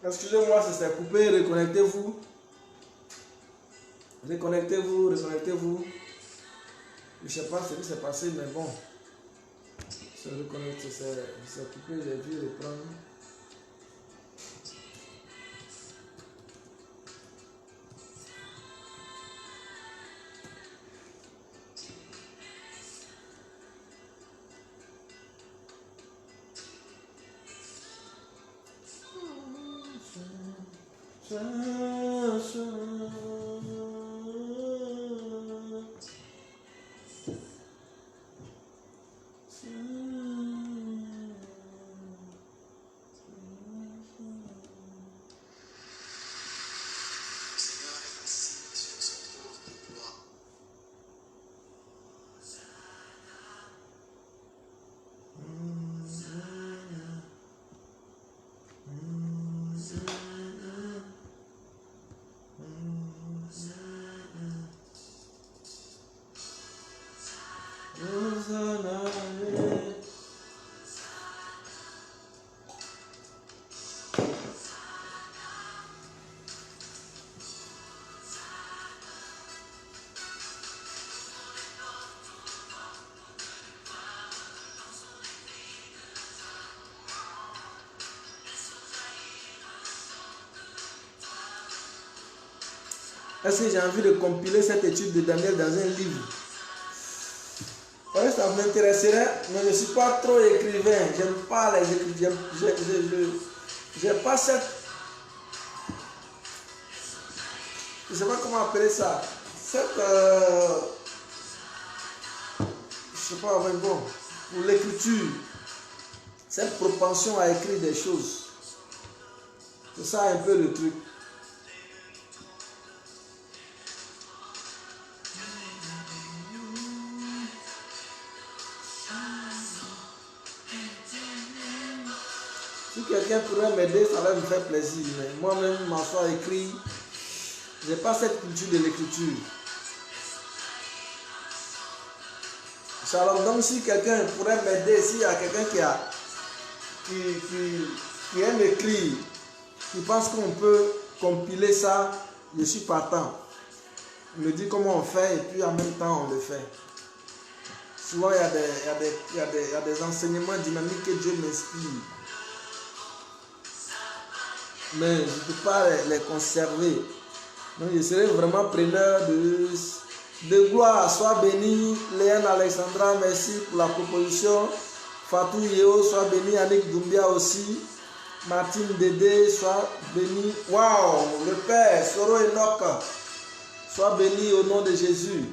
Excusez-moi si c'est coupé, reconnectez-vous. Reconnectez-vous, reconnectez-vous. Je ne sais pas ce qui s'est passé, mais bon. Se reconnecter, c'est coupé, j'ai dû reprendre. Est-ce que j'ai envie de compiler cette étude de Daniel dans un livre? Ouais, ça m'intéresserait, mais je ne suis pas trop écrivain. J'aime pas les écrivains. J'ai pas cette... Je ne sais pas comment appeler ça. Cette... je sais pas, mais bon. Pour l'écriture. Cette propension à écrire des choses. C'est ça un peu le truc. Si quelqu'un pourrait m'aider, ça va me faire plaisir. Mais moi-même, m'asseoir écrit, je n'ai pas cette culture de l'écriture. Alors donc, si quelqu'un pourrait m'aider, s'il y a quelqu'un qui aime écrire, qui pense qu'on peut compiler ça, je suis partant. Il me dit comment on fait et puis en même temps on le fait. Souvent, il y a des enseignements dynamiques que Dieu m'inspire. Mais je ne peux pas les conserver. Donc je serai vraiment preneur de gloire. Sois béni, Léane Alexandra, merci pour la proposition. Fatou Yeo, sois béni, Annick Doumbia aussi. Martine Dédé, sois béni. Waouh, le Père, Soro Enoch, sois béni au nom de Jésus.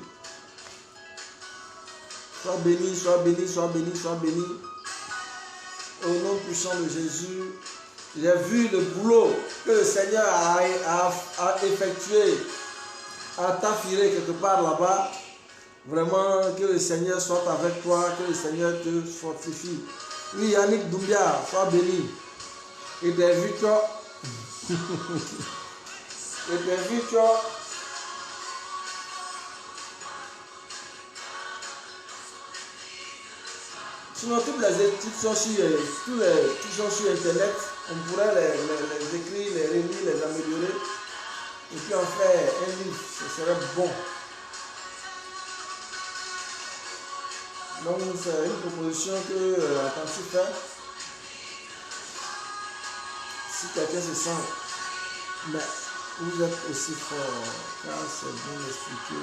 Sois béni, sois béni, sois béni, sois béni. Au nom puissant de Jésus. J'ai vu le boulot que le Seigneur a effectué à Tafiré quelque part là-bas. Vraiment, que le Seigneur soit avec toi, que le Seigneur te fortifie. Oui, Yannick Doumbia, sois béni. Et des victoires. Et des victoires. Sinon, toutes les études sont sur Internet. On pourrait les écrire, les relire, les améliorer. Et puis en faire un livre, ce serait bon. Donc c'est une proposition que Attentif fait. Si quelqu'un se sent, mais vous êtes aussi fort, car c'est bien expliqué.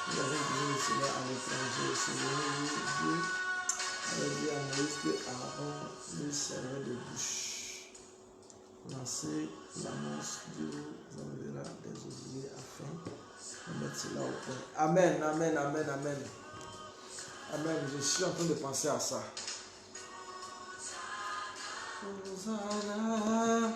Vous avez besoin de cela à l'étranger. Souvenez-vous, Dieu avait dit à Moïse que Aaron lui servait de bouche. Lancez l'annonce, Dieu vous enverra des ouvriers afin de mettre cela au point. Amen, amen, amen, amen. Amen, je suis en train de penser à ça. Hosanna.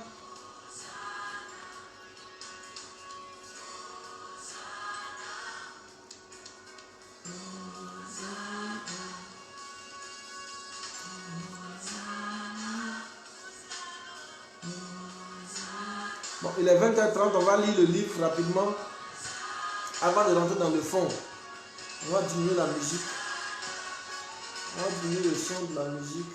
Bon, il est 20h30, on va lire le livre rapidement avant de rentrer dans le fond. On va diminuer la musique. On va diminuer le son de la musique.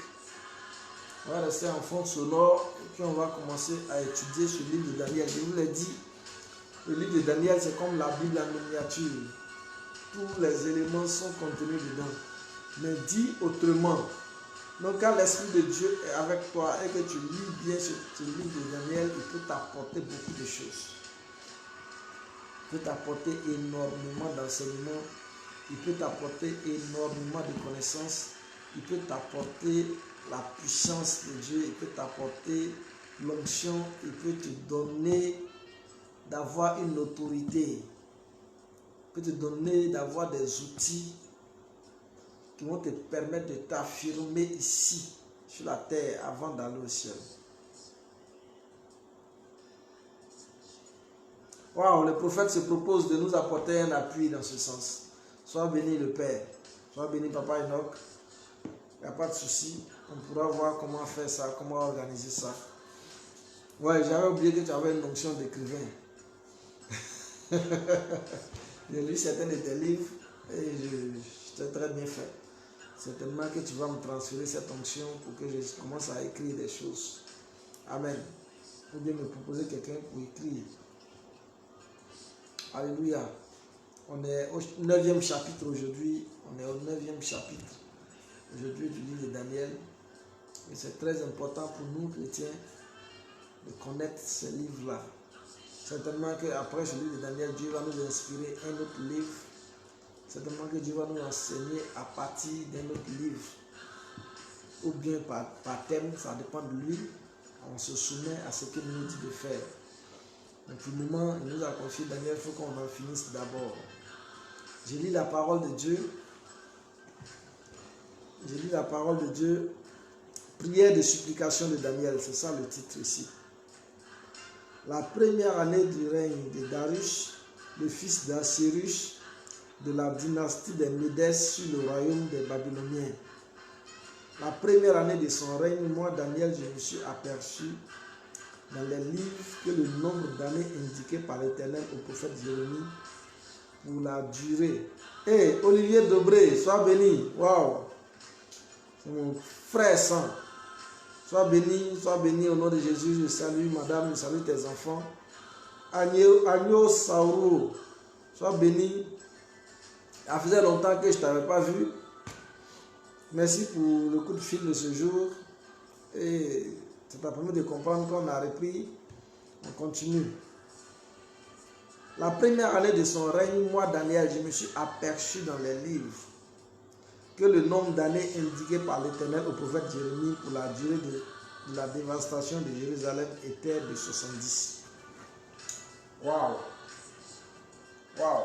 On va rester en fond sonore et puis on va commencer à étudier ce livre de Daniel. Je vous l'ai dit, le livre de Daniel, c'est comme la Bible en miniature. Tous les éléments sont contenus dedans. Mais dit autrement, donc quand l'Esprit de Dieu est avec toi et que tu lis bien ce livre de Daniel, il peut t'apporter beaucoup de choses. Il peut t'apporter énormément d'enseignements. Il peut t'apporter énormément de connaissances. Il peut t'apporter la puissance de Dieu. Il peut t'apporter l'onction. Il peut te donner d'avoir une autorité. Il peut te donner d'avoir des outils qui vont te permettre de t'affirmer ici, sur la terre, avant d'aller au ciel. Waouh, le prophète se propose de nous apporter un appui dans ce sens. Sois béni le Père, sois béni Papa Enoch. Il n'y a pas de souci, on pourra voir comment faire ça, comment organiser ça. Ouais, j'avais oublié que tu avais une onction d'écrivain. J'ai lu certains de tes livres et je t'ai très bien fait. Certainement que tu vas me transférer cette onction pour que je commence à écrire des choses. Amen. Ou bien me proposer quelqu'un pour écrire. Alléluia. On est au 9e chapitre aujourd'hui. On est au 9e chapitre aujourd'hui du livre de Daniel. Et c'est très important pour nous, chrétiens, de connaître ce livre-là. Certainement qu'après ce livre de Daniel, Dieu va nous inspirer un autre livre. Certainement que Dieu va nous enseigner à partir d'un autre livre. Ou bien par thème, ça dépend de lui. On se soumet à ce qu'il nous dit de faire. Donc pour le moment, il nous a confié Daniel, il faut qu'on en finisse d'abord. Je lis la parole de Dieu. Je lis la parole de Dieu. Prière de supplication de Daniel, c'est ça le titre ici. La première année du règne de Darius, le fils d'Assyrus, de la dynastie des Médès sur le royaume des Babyloniens. La première année de son règne, moi, Daniel, je me suis aperçu dans les livres que le nombre d'années indiqué par l'Éternel au prophète Jérémie pour la durée. Hey, Olivier Dobré, sois béni. Waouh! C'est mon frère sang. Sois béni au nom de Jésus. Je salue madame, je salue tes enfants. Agno Sauro, sois béni. Ça faisait longtemps que je ne t'avais pas vu. Merci pour le coup de fil de ce jour. Et ça t'a permis de comprendre qu'on a repris. On continue. La première année de son règne, moi, Daniel, je me suis aperçu dans les livres que le nombre d'années indiqué par l'Éternel au prophète Jérémie pour la durée de la dévastation de Jérusalem était de 70. Waouh! Waouh!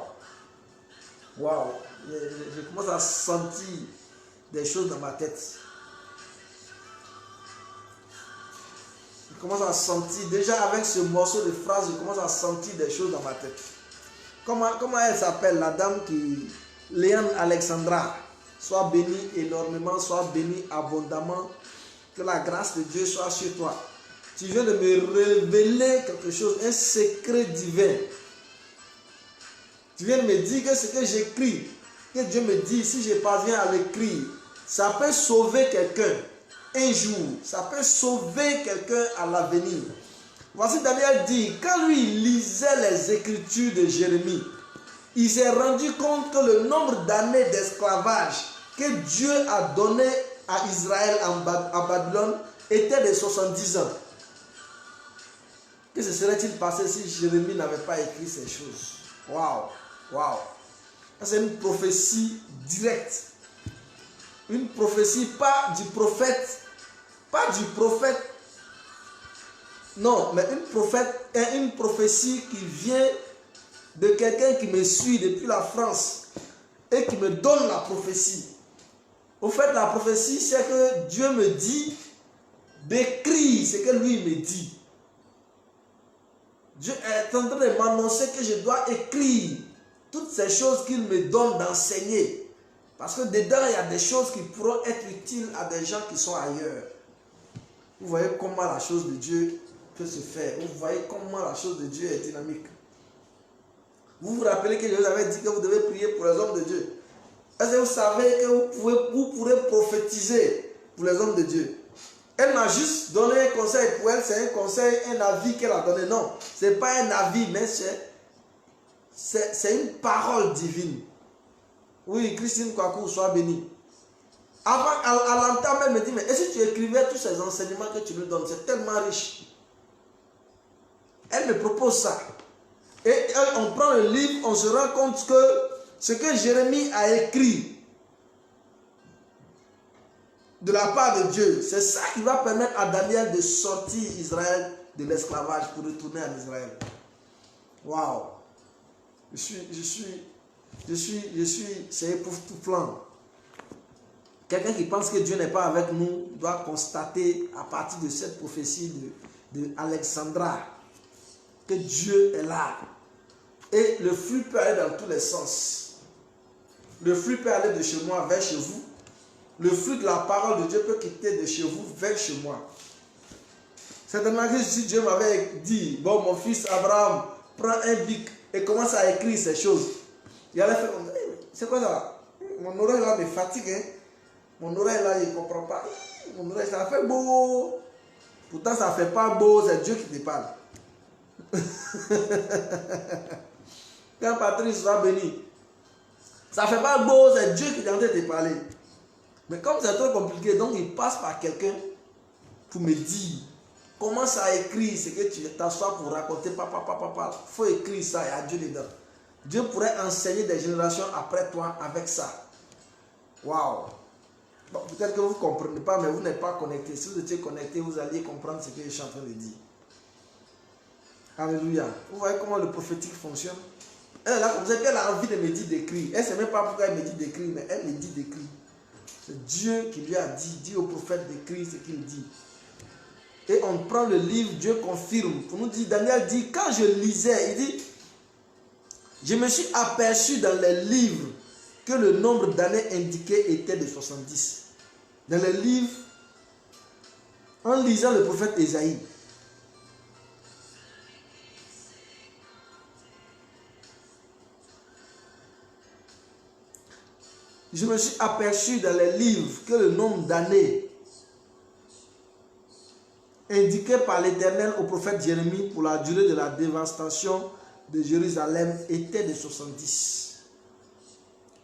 Waouh! Je commence à sentir des choses dans ma tête. Je commence à sentir, déjà avec ce morceau de phrase, je commence à sentir des choses dans ma tête. Comment elle s'appelle, la dame qui... Léane Alexandra. Sois bénie énormément, sois bénie abondamment. Que la grâce de Dieu soit sur toi. Tu viens de me révéler quelque chose, un secret divin. Tu viens de me dire que ce que j'écris, que Dieu me dit, si je parviens à l'écrire, ça peut sauver quelqu'un un jour. Ça peut sauver quelqu'un à l'avenir. Voici Daniel dit, quand lui lisait les écritures de Jérémie, il s'est rendu compte que le nombre d'années d'esclavage que Dieu a donné à Israël à Babylone était de 70 ans. Que se serait-il passé si Jérémie n'avait pas écrit ces choses? Waouh! Waouh! C'est une prophétie directe. Une prophétie, pas du prophète. Non, mais une prophétie qui vient de quelqu'un qui me suit depuis la France et qui me donne la prophétie. Au fait, la prophétie, c'est que Dieu me dit d'écrire ce que lui me dit. Dieu est en train de m'annoncer que je dois écrire toutes ces choses qu'il me donne d'enseigner. Parce que dedans, il y a des choses qui pourront être utiles à des gens qui sont ailleurs. Vous voyez comment la chose de Dieu peut se faire. Vous voyez comment la chose de Dieu est dynamique. Vous vous rappelez que je vous avais dit que vous devez prier pour les hommes de Dieu. Est-ce que vous savez que vous pourrez prophétiser pour les hommes de Dieu? Elle m'a juste donné un conseil. Pour elle, c'est un conseil, un avis qu'elle a donné. Non, ce n'est pas un avis, mais c'est une parole divine. Oui, Christine Kwaku, sois bénie. Avant, à l'entendre, elle me dit, mais et si tu écrivais tous ces enseignements que tu nous donnes, c'est tellement riche. Elle me propose ça. Et on prend le livre, on se rend compte que ce que Jérémie a écrit de la part de Dieu, c'est ça qui va permettre à Daniel de sortir Israël de l'esclavage pour retourner en Israël. Waouh! C'est époustouflant. Quelqu'un qui pense que Dieu n'est pas avec nous doit constater à partir de cette prophétie de Alexandra que Dieu est là. Et le flux peut aller dans tous les sens. Le flux peut aller de chez moi vers chez vous. Le flux de la parole de Dieu peut quitter de chez vous vers chez moi. Certainement que si Dieu m'avait dit, bon, mon fils Abraham, prends un bic et commence à écrire ces choses. Il allait faire comme, c'est quoi ça? Mon oreille là me fatigue. Hein? Mon oreille là, il ne comprend pas. Mon oreille, ça fait beau. Pourtant, ça ne fait pas beau, c'est Dieu qui te parle. Quand Patrice soit béni, ça ne fait pas beau, c'est Dieu qui est en train de te parler. Mais comme c'est trop compliqué, donc il passe par quelqu'un pour me dire, commence à écrire ce que tu t'assois pour raconter, papa. Il faut écrire ça, il y a Dieu dedans. Dieu pourrait enseigner des générations après toi avec ça. Waouh! Bon, peut-être que vous ne comprenez pas, mais vous n'êtes pas connecté. Si vous étiez connecté, vous alliez comprendre ce que je suis en train de dire. Alléluia. Vous voyez comment le prophétique fonctionne? Elle est là comme ça, qu'elle a envie de me dire d'écrire. Elle ne sait même pas pourquoi elle me dit d'écrire, mais elle me dit d'écrire. C'est Dieu qui lui a dit au prophète d'écrire ce qu'il dit. Et on prend le livre, Dieu confirme. Pour nous dire, Daniel dit, quand je lisais, il dit, je me suis aperçu dans les livres que le nombre d'années indiqué était de 70. Dans les livres, en lisant le prophète Ésaïe. Je me suis aperçu dans les livres que le nombre d'années indiqué par l'Éternel au prophète Jérémie pour la durée de la dévastation de Jérusalem était de 70.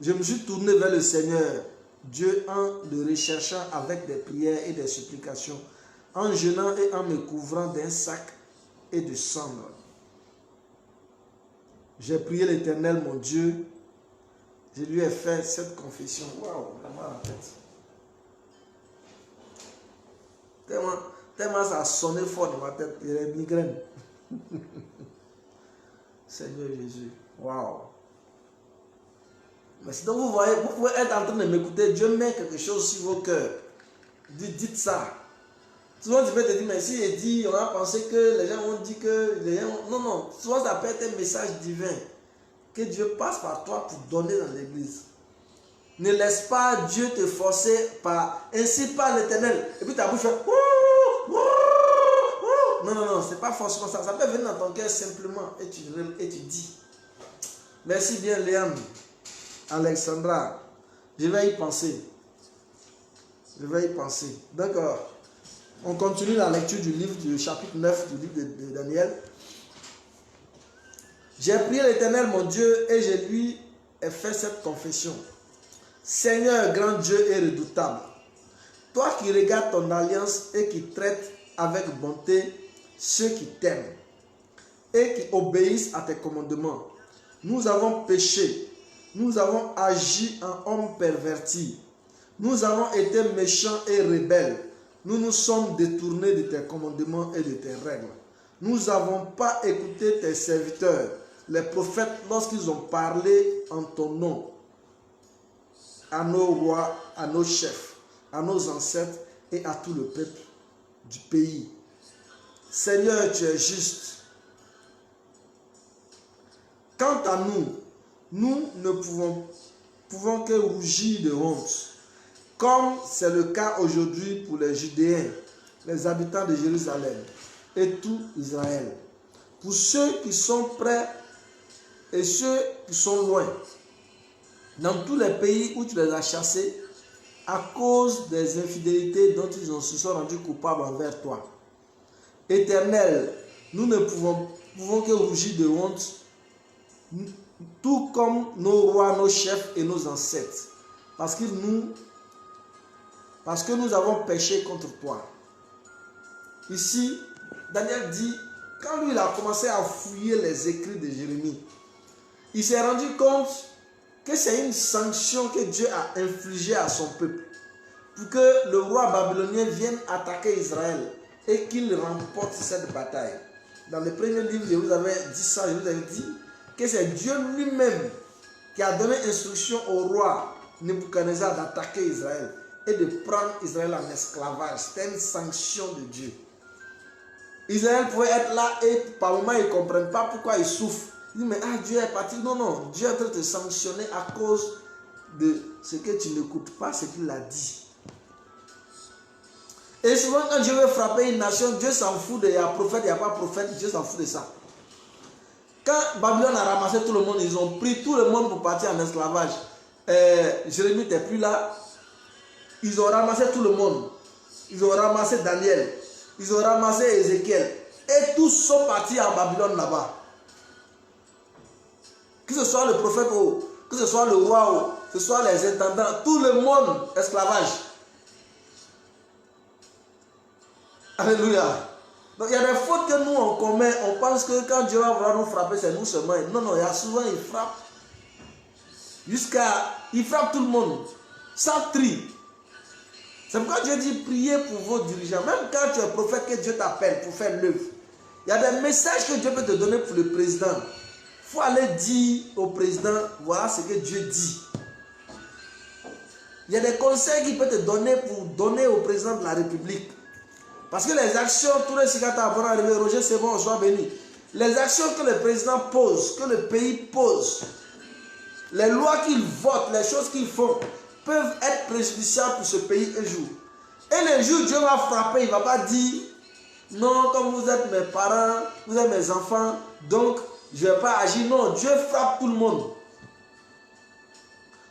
Je me suis tourné vers le Seigneur, Dieu, en le recherchant avec des prières et des supplications, en jeûnant et en me couvrant d'un sac et de cendres. J'ai prié l'Éternel, mon Dieu. Je lui ai fait cette confession. Waouh, vraiment la tête. Tellement ça a sonné fort dans ma tête. Il y a une migraine. Seigneur Jésus. Waouh. Mais sinon, vous voyez, vous pouvez être en train de m'écouter. Dieu met quelque chose sur vos cœurs. Dites ça. Souvent, tu peux te dire, mais si il dit, on a pensé que les gens ont dit que les gens... Non. Souvent, ça peut être un message divin. Que Dieu passe par toi pour donner dans l'église. Ne laisse pas Dieu te forcer par ainsi par l'Éternel. Et puis ta bouche fait... Non, c'est pas forcément ça. Ça peut venir dans ton cœur simplement et tu dis. Merci bien, Léane. Alexandra. Je vais y penser. D'accord. On continue la lecture du livre du chapitre 9 du livre de Daniel. J'ai prié l'Éternel, mon Dieu, et je lui ai fait cette confession. Seigneur, grand Dieu et redoutable, toi qui regardes ton alliance et qui traites avec bonté ceux qui t'aiment et qui obéissent à tes commandements, nous avons péché, nous avons agi en hommes pervertis, nous avons été méchants et rebelles, nous nous sommes détournés de tes commandements et de tes règles. Nous n'avons pas écouté tes serviteurs, les prophètes, lorsqu'ils ont parlé en ton nom à nos rois, à nos chefs, à nos ancêtres et à tout le peuple du pays. Seigneur, tu es juste. Quant à nous, nous ne pouvons que rougir de honte, comme c'est le cas aujourd'hui pour les Judéens, les habitants de Jérusalem et tout Israël. Pour ceux qui sont près et ceux qui sont loin, dans tous les pays où tu les as chassés, à cause des infidélités dont ils se sont rendus coupables envers toi. Éternel, nous ne pouvons que rougir de honte, tout comme nos rois, nos chefs et nos ancêtres, parce que nous avons péché contre toi. Ici, Daniel dit, quand lui il a commencé à fouiller les écrits de Jérémie, il s'est rendu compte que c'est une sanction que Dieu a infligée à son peuple pour que le roi babylonien vienne attaquer Israël et qu'il remporte cette bataille. Dans le premier livre, je vous avais dit ça, je vous avais dit que c'est Dieu lui-même qui a donné instruction au roi Nebuchadnezzar d'attaquer Israël et de prendre Israël en esclavage. C'était une sanction de Dieu. Israël pouvait être là et par moments ils ne comprennent pas pourquoi ils souffrent. Ils disent mais Dieu est parti. Non, non, Dieu est en train de te sanctionner à cause de ce que tu n'écoutes pas, ce qu'il a dit. Et souvent quand Dieu veut frapper une nation, Dieu s'en fout de il y a prophète, il n'y a pas prophète, Dieu s'en fout de ça. Quand Babylone a ramassé tout le monde, ils ont pris tout le monde pour partir en esclavage. Jérémie n'était plus là. Ils ont ramassé tout le monde. Ils ont ramassé Daniel. Ils ont ramassé Ézéchiel. Et tous sont partis en Babylone là-bas. Que ce soit le prophète ou que ce soit le roi ou que ce soit les intendants, tout le monde esclavage. Alléluia. Donc il y a des fautes que nous on commet. On pense que quand Dieu va vouloir nous frapper, c'est nous seulement. Non, non, il y a souvent il frappe. Il frappe tout le monde. Sans tri. C'est pourquoi Dieu dit priez pour vos dirigeants. Même quand tu es prophète, que Dieu t'appelle pour faire l'œuvre. Il y a des messages que Dieu peut te donner pour le président. Il faut aller dire au président, voilà ce que Dieu dit. Il y a des conseils qu'il peut te donner pour donner au président de la République. Parce que les actions, tous les cigata vont arriver, Roger, c'est bon, sois béni. Les actions que le président pose, que le pays pose, les lois qu'ils votent, les choses qu'ils font, peuvent être préjudiciables pour ce pays un jour. Et le jour où Dieu va frapper, il ne va pas dire, non, comme vous êtes mes parents, vous êtes mes enfants, donc je ne vais pas agir. Non, Dieu frappe tout le monde.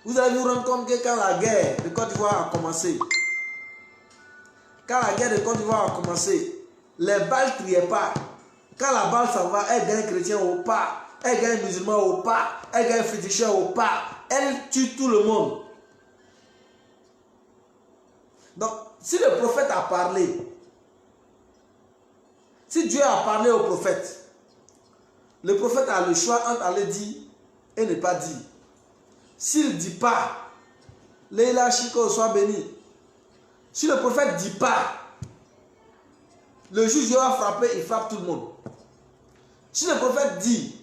Vous allez vous rendre compte que quand la guerre de Côte d'Ivoire a commencé, les balles ne criaient pas. Quand la balle s'en va, elle gagne chrétien au pas, elle gagne musulman au pas, elle gagne féticheur au pas, elle tue tout le monde. Donc, si le prophète a parlé, si Dieu a parlé au prophète, le prophète a le choix entre aller dire et ne pas dire. S'il ne dit pas, Leila Chiko soit béni. Si le prophète ne dit pas, le juge va frapper, il frappe tout le monde. Si le prophète dit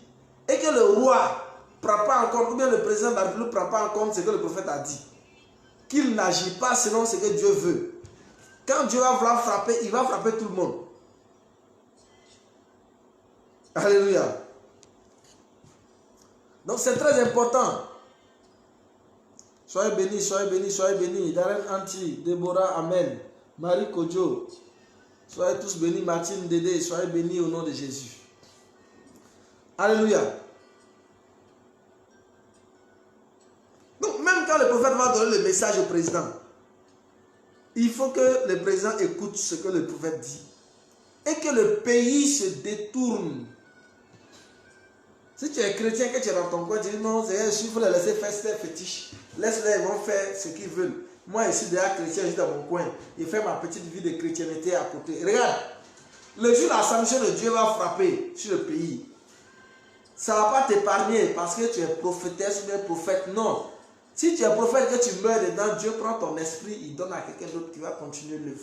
et que le roi ne prend pas en compte, ou bien le président de la République ne prend pas en compte ce que le prophète a dit, qu'il n'agit pas selon ce que Dieu veut, quand Dieu va vouloir frapper, il va frapper tout le monde. Alléluia. Donc c'est très important. Soyez bénis, soyez bénis, soyez bénis. Darren Anti, Déborah, Amen. Marie Kodjo, soyez tous bénis. Martine Dédé, soyez bénis au nom de Jésus. Alléluia. Donc même quand le prophète va donner le message au président, il faut que le président écoute ce que le prophète dit. Et que le pays se détourne. Si tu es chrétien, que tu es dans ton coin, tu dis non, il faut les laisser faire ces fétiches. Laisse-les, ils vont faire ce qu'ils veulent. Moi, ici, déjà chrétien, je suis dans mon coin. Je fais ma petite vie de chrétienté à côté. Regarde, le jour où la sanction de Dieu va frapper sur le pays, ça ne va pas t'épargner parce que tu es prophétesse ou bien prophète. Non. Si tu es prophète que tu meurs dedans, Dieu prend ton esprit, il donne à quelqu'un d'autre qui va continuer l'œuvre.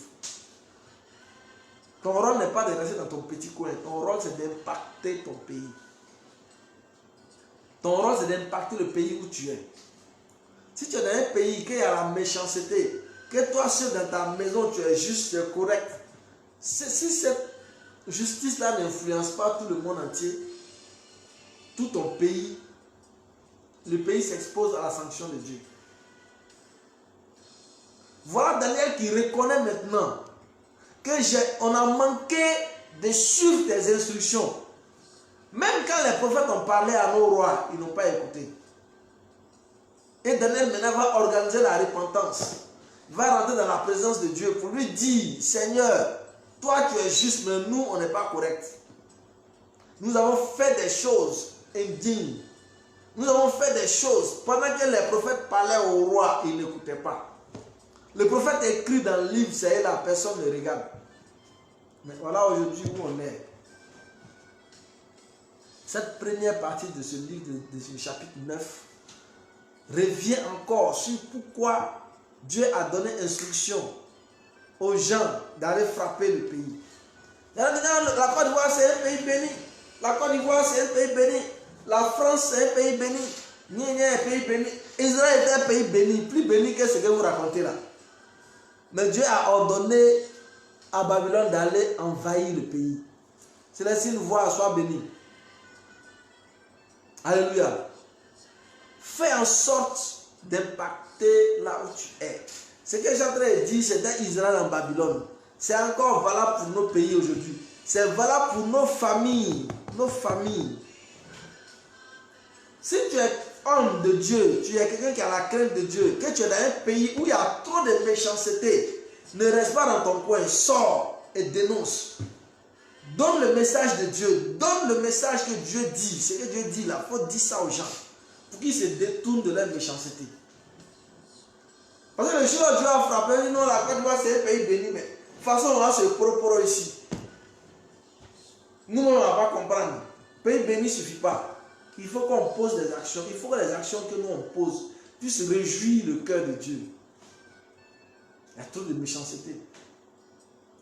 Ton rôle n'est pas de rester dans ton petit coin. Ton rôle, c'est d'impacter ton pays. Ton rôle, c'est d'impacter le pays où tu es. Si tu es dans un pays qu'il y a la méchanceté, que toi seul dans ta maison, tu es juste, tu es correct. Si cette justice-là n'influence pas tout le monde entier, tout ton pays, le pays s'expose à la sanction de Dieu. Voilà Daniel qui reconnaît maintenant qu'on a manqué de suivre tes instructions. Même quand les prophètes ont parlé à nos rois, ils n'ont pas écouté. Et Daniel maintenant va organiser la repentance. va rentrer dans la présence de Dieu pour lui dire, Seigneur, toi tu es juste, mais nous on n'est pas correct. Nous avons fait des choses indignes. Nous avons fait des choses. Pendant que les prophètes parlaient au roi, ils n'écoutaient pas. Le prophète écrit dans le livre, c'est la personne ne regarde. Mais voilà aujourd'hui où on est. Cette première partie de ce livre, de ce chapitre 9, revient encore sur pourquoi Dieu a donné instruction aux gens d'aller frapper le pays. La Côte d'Ivoire, c'est un pays béni. La Côte d'Ivoire, c'est un pays béni. La France, c'est un pays béni. Nia est un pays béni. Israël est un pays béni. Plus béni que ce que vous racontez là. Mais Dieu a ordonné à Babylone d'aller envahir le pays. C'est là si une voix soit bénie. Alléluia. Fais en sorte d'impacter là où tu es. Ce que j'ai en train de dire, c'était Israël en Babylone. C'est encore valable pour nos pays aujourd'hui. C'est valable pour nos familles. Nos familles. Si tu es homme de Dieu, tu es quelqu'un qui a la crainte de Dieu, que tu es dans un pays où il y a trop de méchanceté, ne reste pas dans ton coin, sors et dénonce. Donne le message de Dieu, donne le message que Dieu dit. Ce que Dieu dit là, il faut dire ça aux gens pour qu'ils se détournent de leur méchanceté. Parce que le jour où Dieu a frappé, non, la Côte d'Ivoire c'est un pays béni, mais de toute façon on va se propre ici. Nous, on ne va pas comprendre. Pays béni ne suffit pas. Il faut qu'on pose des actions. Il faut que les actions que nous on pose puissent réjouir le cœur de Dieu. Il y a trop de méchanceté.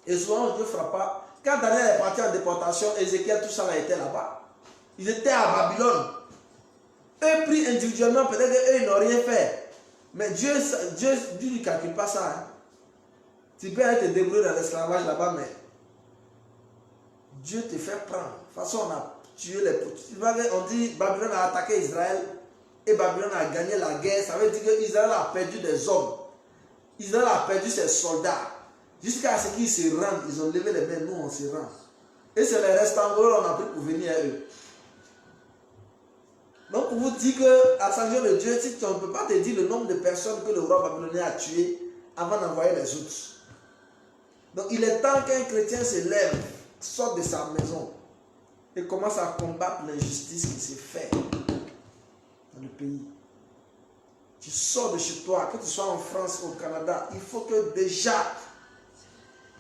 Et souvent, Dieu ne frappe pas. Quand Daniel est parti en déportation, Ézéchiel, tout ça là était là-bas. Ils étaient à Babylone. Eux pris individuellement, peut-être qu'eux, ils n'ont rien fait. Mais Dieu ne calcule pas ça. Hein. Tu peux être débrouillé dans l'esclavage là-bas, mais Dieu te fait prendre. De toute façon, on a tué les petits. On dit Babylone a attaqué Israël et Babylone a gagné la guerre. Ça veut dire qu'Israël a perdu des hommes. Israël a perdu ses soldats. Jusqu'à ce qu'ils se rendent, ils ont levé les mains, nous on se rend. Et c'est les restants qu'on a pris pour venir à eux. Donc pour vous dire qu'à Saint-Jean de Dieu, si on ne peut pas te dire le nombre de personnes que le roi babylonien a tuées avant d'envoyer les autres. Donc il est temps qu'un chrétien se lève, sorte de sa maison et commence à combattre l'injustice qui s'est faite dans le pays. Tu sors de chez toi, que tu sois en France ou au Canada, il faut que déjà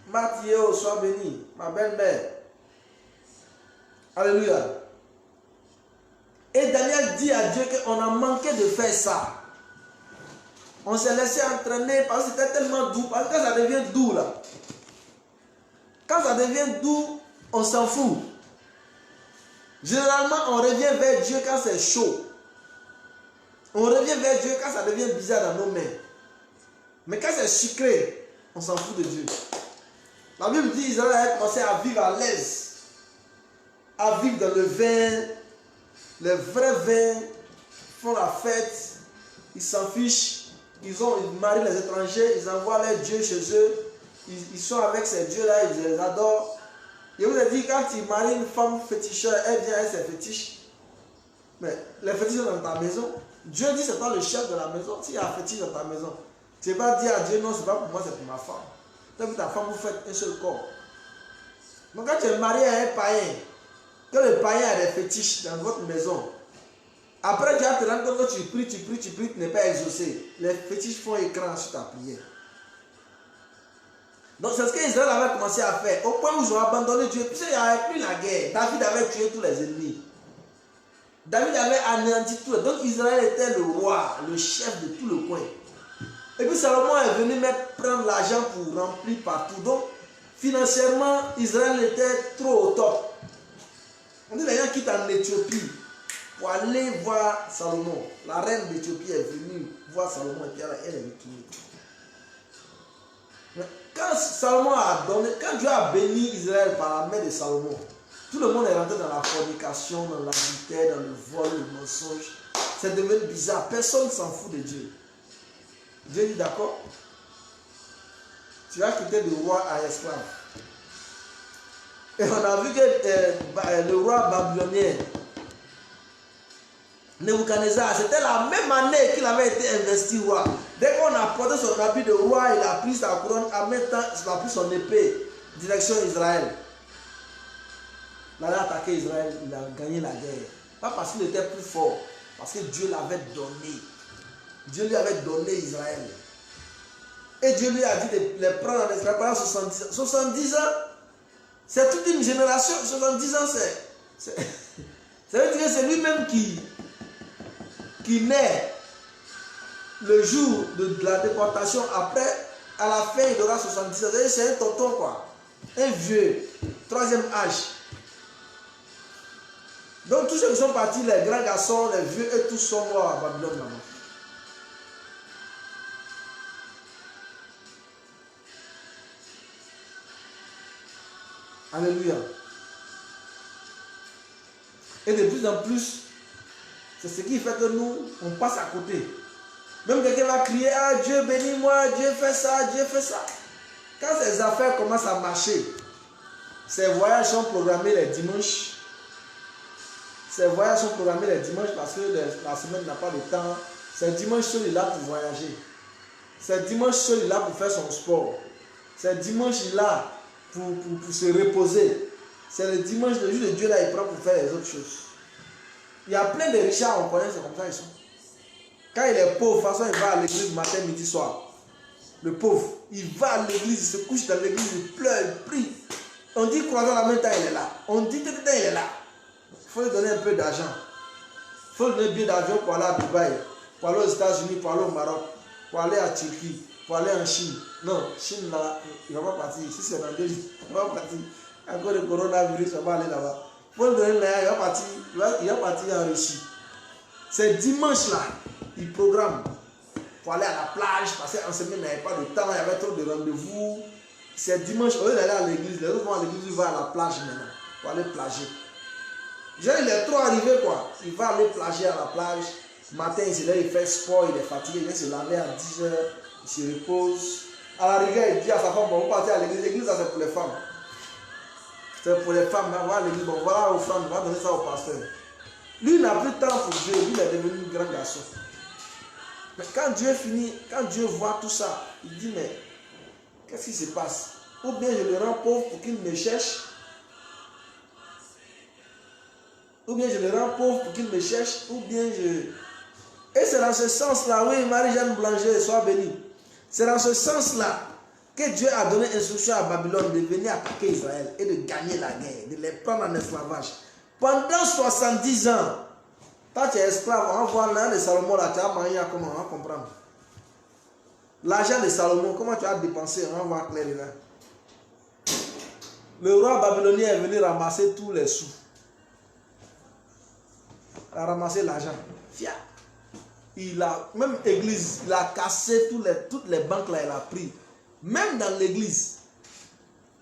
Mathieu soit béni, ma belle-mère. Alléluia. Et Daniel dit à Dieu qu'on a manqué de faire ça. On s'est laissé entraîner parce que c'était tellement doux. Parce que quand ça devient doux là, quand ça devient doux, on s'en fout. Généralement, on revient vers Dieu quand c'est chaud. On revient vers Dieu quand ça devient bizarre dans nos mains. Mais quand c'est sucré, on s'en fout de Dieu. La Bible dit qu'Israël a commencé à vivre à l'aise. À vivre dans le vin. Les vrais vins font la fête. Ils s'en fichent. Ils marient les étrangers. Ils envoient leurs dieux chez eux. Ils sont avec ces dieux-là. Ils les adorent. Je vous ai dit, quand tu maries une femme féticheur, elle vient avec ses fétiches. Mais les fétiches sont dans ta maison. Dieu dit c'est toi le chef de la maison. S'il y a un fétiche dans ta maison, tu ne vas pas dire à Dieu non, c'est pas pour moi, c'est pour ma femme. Toi et ta femme, vous faites un seul corps. Donc quand tu es marié à un païen, que le païen a des fétiches dans votre maison, après tu vas te rendre compte que tu pries, tu n'es pas exaucé. Les fétiches font écran sur ta prière. Donc c'est ce qu'Israël avait commencé à faire. Au point où ils ont abandonné Dieu. Puisqu'il n'y avait plus la guerre. David avait tué tous les ennemis. David avait anéanti tout. Donc Israël était le roi, le chef de tout le coin. Et puis Salomon est venu prendre l'argent pour remplir partout. Donc financièrement, Israël était trop au top. On dit les gens quittent en Éthiopie pour aller voir Salomon. La reine d'Éthiopie est venue voir Salomon et puis elle est retournée. Quand Salomon a donné, quand Dieu a béni Israël par la main de Salomon, tout le monde est rentré dans la fornication, dans l'adultère, dans le vol, le mensonge. C'est devenu bizarre. Personne ne s'en fout de Dieu. Dieu dit d'accord, tu vas quitter le roi à esclave. Et on a vu que le roi babylonien, Nebuchadnezzar, c'était la même année qu'il avait été investi roi. Dès qu'on a porté son habit de roi, il a pris sa couronne, en même temps, il a pris son épée, direction Israël. Il a attaqué Israël, il a gagné la guerre. Pas parce qu'il était plus fort, parce que Dieu l'avait donné. Dieu lui avait donné Israël. Et Dieu lui a dit de les prendre en esclavage pendant 70 ans. 70 ans, c'est toute une génération. 70 ans, ça veut dire que c'est lui-même qui naît le jour de la déportation. Après, à la fin, il aura 70 ans. C'est un tonton, quoi. Un vieux. Troisième âge. Donc, tous ceux qui sont partis, les grands garçons, les vieux, et tous sont morts à Babylone là-bas. Alléluia. Et de plus en plus, c'est ce qui fait que nous, on passe à côté. Même quelqu'un va crier, ah Dieu bénis-moi, Dieu fait ça, Dieu fait ça. Quand ces affaires commencent à marcher, ces voyages sont programmés les dimanches. Ces voyages sont programmés les dimanches parce que la semaine n'a pas de temps. C'est dimanche seul il est là pour voyager. C'est dimanche seul il est là pour faire son sport. C'est dimanche il est là pour se reposer. C'est le dimanche, le jour de Dieu là, il prend pour faire les autres choses. Il y a plein de richards, on connaît, c'est comme ça ils sont. Quand il est pauvre, de toute façon, il va à l'église matin, midi, soir. Le pauvre, il va à l'église, il se couche dans l'église, il pleure, il prie. On dit croisant la main, il est là. On dit tout il est là. Il faut lui donner un peu d'argent. Il faut lui donner un billet d'avion pour aller à Dubaï, pour aller aux États-Unis, pour aller au Maroc, pour aller à Turquie, pour aller en Chine. Non, Chine là, il ne va pas partir. Si c'est dans 2 jours, il ne va pas partir. À cause du coronavirus, il va aller là-bas. Il faut lui donner là, il va partir en Russie. C'est dimanche là, il programme pour aller à la plage, parce qu'en semaine, il n'y avait pas de temps, il y avait trop de rendez-vous. C'est dimanche, au lieu d'aller à l'église, les autres vont à l'église, il va à la plage maintenant, pour aller plager. Genre, il est trop arrivé quoi. Il va aller plager à la plage. Matin, il se lève, il fait sport, il est fatigué, il vient se laver à 10 h, il se repose. À la rigueur, il dit à sa femme, bon, on va partir à l'église. L'église, ça c'est pour les femmes. C'est pour les femmes, on va à l'église, bon, voilà aux femmes, on va donner ça au pasteur. Lui, il n'a plus de temps pour Dieu, lui, il est devenu un grand garçon. Mais quand Dieu finit, quand Dieu voit tout ça, il dit, mais qu'est-ce qui se passe? Ou bien je le rends pauvre pour qu'il me cherche. Ou bien je le rends pauvre pour qu'il me cherche. Ou bien je... Et c'est dans ce sens-là, oui, Marie-Jeanne Blanger, sois bénie. C'est dans ce sens-là que Dieu a donné instruction à Babylone de venir attaquer Israël et de gagner la guerre, de les prendre en esclavage. Pendant 70 ans, quand tu es esclave, on va voir l'argent de Salomon, là, tu as marié comment, on va comprendre. L'argent de Salomon, comment tu as dépensé, on va voir clair là. Le roi babylonien est venu ramasser tous les sous. Il a ramassé l'argent. Il a, même église, il a cassé toutes les banques là, il a pris. Même dans l'église,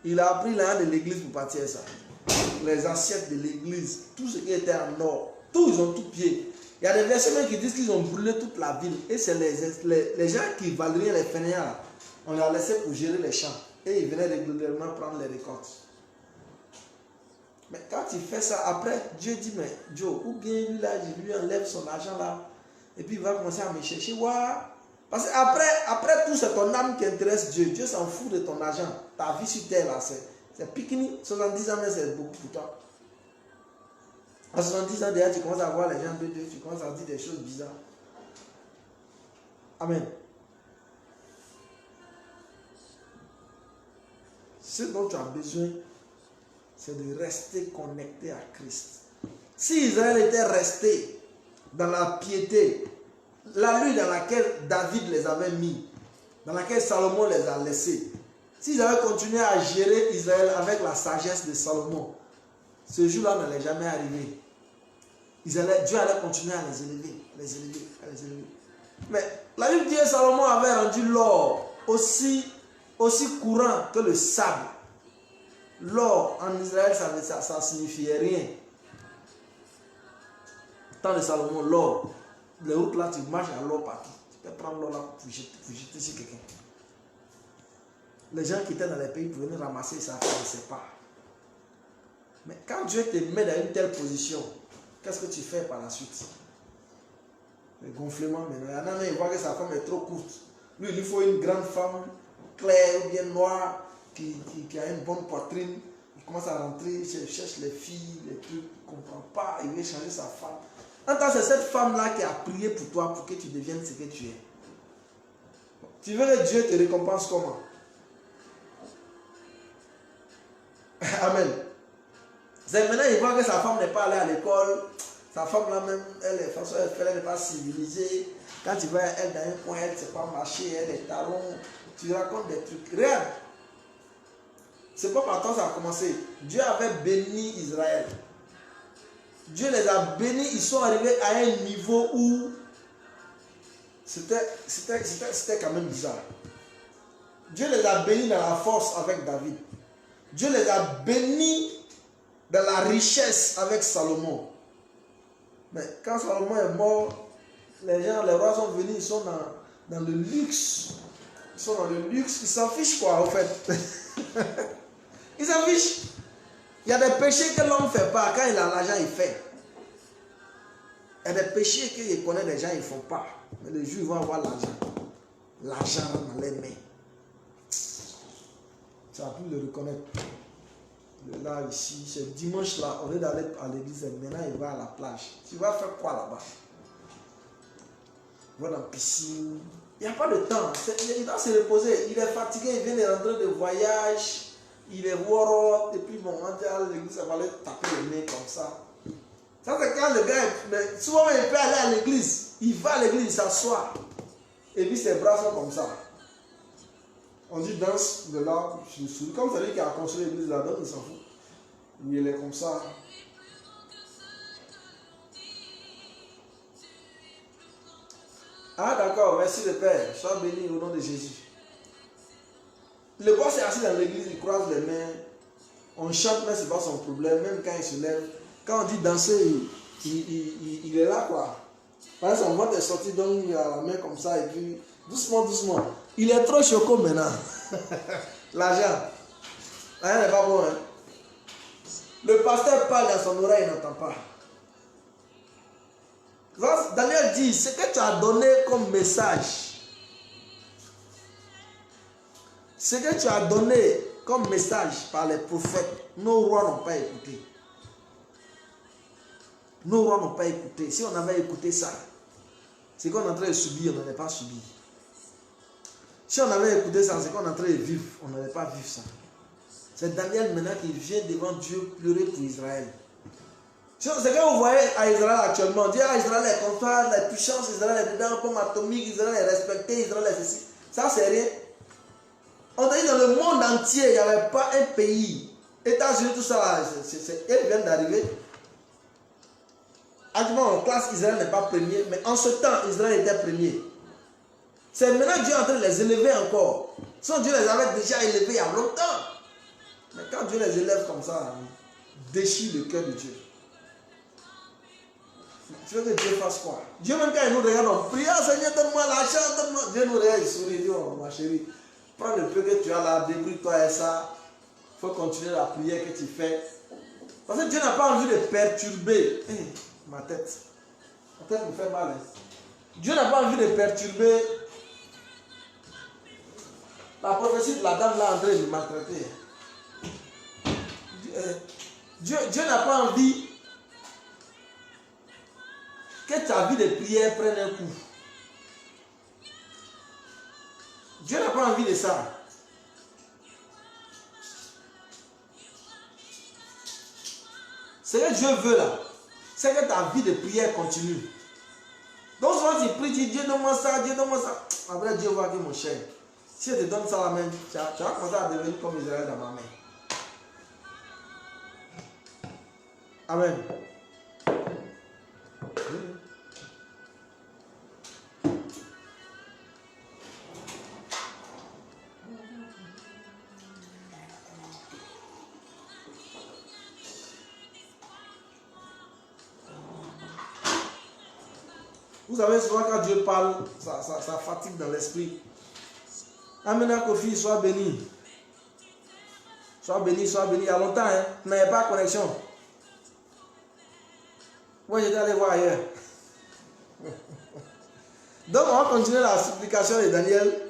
il a pris l'argent de l'église pour partir ça. Les assiettes de l'église, tout ce qui était en or, tout, ils ont tout pillé. Il y a des versets même qui disent qu'ils ont brûlé toute la ville. Et c'est les gens qui valeraient les fainéants, on les a laissés pour gérer les champs. Et ils venaient régulièrement prendre les récoltes. Mais quand il fait ça, après, Dieu dit, mais Joe, ou bien lui là, je lui enlève son argent là, et puis il va commencer à me chercher. Ouah. Parce qu'après tout, c'est ton âme qui intéresse Dieu. Dieu s'en fout de ton argent. Ta vie sur terre là, c'est pique-nique. 70 ans, mais c'est beaucoup pour toi. À 70 ans, déjà, tu commences à voir les gens de Dieu, tu commences à dire des choses bizarres. Amen. Ce dont tu as besoin, c'est de rester connecté à Christ. Si Israël était resté dans la piété, la lutte dans laquelle David les avait mis, dans laquelle Salomon les a laissés, s'ils avaient continué à gérer Israël avec la sagesse de Salomon, ce jour-là n'allait jamais arriver. Dieu allait continuer à les élever, à les élever, à les élever. Mais la Bible dit que Salomon avait rendu l'or aussi courant que le sable. L'or en Israël, ça signifiait rien. Temps de Salomon, l'or, les routes là, tu marches à l'or partout. Tu peux prendre l'or là pour jeter sur quelqu'un. Les gens qui étaient dans les pays pour venir ramasser ça, ne connaissaient pas. Mais quand Dieu te met dans une telle position, qu'est-ce que tu fais par la suite? Les gonflements maintenant. Il y en a même, il voit que sa femme est trop courte. Lui, il lui faut une grande femme, claire ou bien noire, qui a une bonne poitrine. Il commence à rentrer, il cherche les filles, les trucs, il ne comprend pas, il veut changer sa femme. En tant que c'est cette femme-là qui a prié pour toi pour que tu deviennes ce que tu es. Tu veux que Dieu te récompense comment? Amen. C'est maintenant il voit que sa femme n'est pas allée à l'école. Sa femme là même, elle n'est pas civilisée. Quand tu vois elle dans un coin, elle ne sait pas marcher, elle est talon. Tu racontes des trucs. Regarde. C'est pas par temps ça a commencé. Dieu avait béni Israël. Dieu les a bénis. Ils sont arrivés à un niveau où c'était quand même bizarre. Dieu les a bénis dans la force avec David. Dieu les a bénis dans la richesse avec Salomon. Mais quand Salomon est mort, les rois sont venus, ils sont dans le luxe. Ils sont dans le luxe, ils s'en fichent quoi en fait. Ils s'en fichent. Il y a des péchés que l'homme ne fait pas. Quand il a l'argent, il fait. Il y a des péchés qu'il connaît des gens, ils ne font pas. Mais les Juifs vont avoir l'argent. L'argent dans les mains. Tu as pu le reconnaître. Là, ici, ce dimanche-là, au lieu d'aller à l'église, maintenant il va à la plage. Tu vas faire quoi là-bas? Il va dans la piscine. Il n'y a pas de temps. Il doit se reposer. Il est fatigué, il vient de rentrer de voyage. Il est woro. Et puis, bon, on dit à l'église, ça va aller taper le nez comme ça. Ça, c'est quand le gars, mais souvent, il peut aller à l'église. Il va à l'église, il s'assoit. Et puis, ses bras sont comme ça. On dit danse de là, je suis comme celui qui a construit l'église là-dedans, il s'en fout. Il est comme ça. Ah d'accord, merci le Père, sois béni au nom de Jésus. Le boss est assis dans l'église, il croise les mains. On chante, mais ce n'est pas son problème, même quand il se lève. Quand on dit danser, il est là quoi. Par exemple, son ventre est sorti, donc il a la main comme ça, et puis doucement, doucement. Il est trop choqué maintenant. L'argent. L'argent n'est pas bon. Hein? Le pasteur parle dans son oreille, il n'entend pas. Daniel dit, ce que tu as donné comme message, ce que tu as donné comme message par les prophètes, nos rois n'ont pas écouté. Nos rois n'ont pas écouté. Si on avait écouté ça, ce qu'on est en train de subir, on n'allait pas subir. Si on avait écouté ça, ce qu'on est en train de vivre, on n'allait pas vivre ça. C'est Daniel maintenant qui vient devant Dieu pleurer pour Israël. C'est que vous voyez à Israël actuellement, on dit ah, Israël est comme ça, la puissance, Israël est dedans, comme atomique, Israël est respecté, Israël est ceci. Ça c'est rien. On dit dans le monde entier, il n'y avait pas un pays, États-Unis, tout ça là, ils viennent d'arriver. Actuellement, en classe, Israël n'est pas premier, mais en ce temps, Israël était premier. C'est maintenant Dieu est en train de les élever encore. Sinon, Dieu les avait déjà élevés il y a longtemps. Mais quand Dieu les élève comme ça, déchire le cœur de Dieu. Tu veux que Dieu fasse quoi? Dieu même quand il nous regarde, on prie, ah Seigneur, donne-moi l'argent, donne-moi. Dieu nous regarde, il sourit, il dit, oh ma chérie, prends le peu que tu as là, débrouille-toi et ça. Il faut continuer la prière que tu fais. Parce que Dieu n'a pas envie de perturber. Ma tête. Ma tête me fait mal. Hein. Dieu n'a pas envie de perturber la prophétie de la dame là en train de maltraiter. Dieu n'a pas envie que ta vie de prière prenne un coup. Dieu n'a pas envie de ça. Ce que Dieu veut là, c'est que ta vie de prière continue. Donc souvent tu pries, tu dis Dieu donne-moi ça, Dieu donne-moi ça. Après Dieu voit que mon cher, si je te donne ça la main, tu vas commencer à devenir comme Israël dans ma main. Amen. Vous savez, souvent quand Dieu parle, ça fatigue dans l'esprit. Amena Kofi, sois béni. Sois béni, sois béni. Il y a longtemps, hein, tu n'avais pas de connexion. Moi, j'étais allé voir ailleurs. Donc, on va continuer la supplication de Daniel.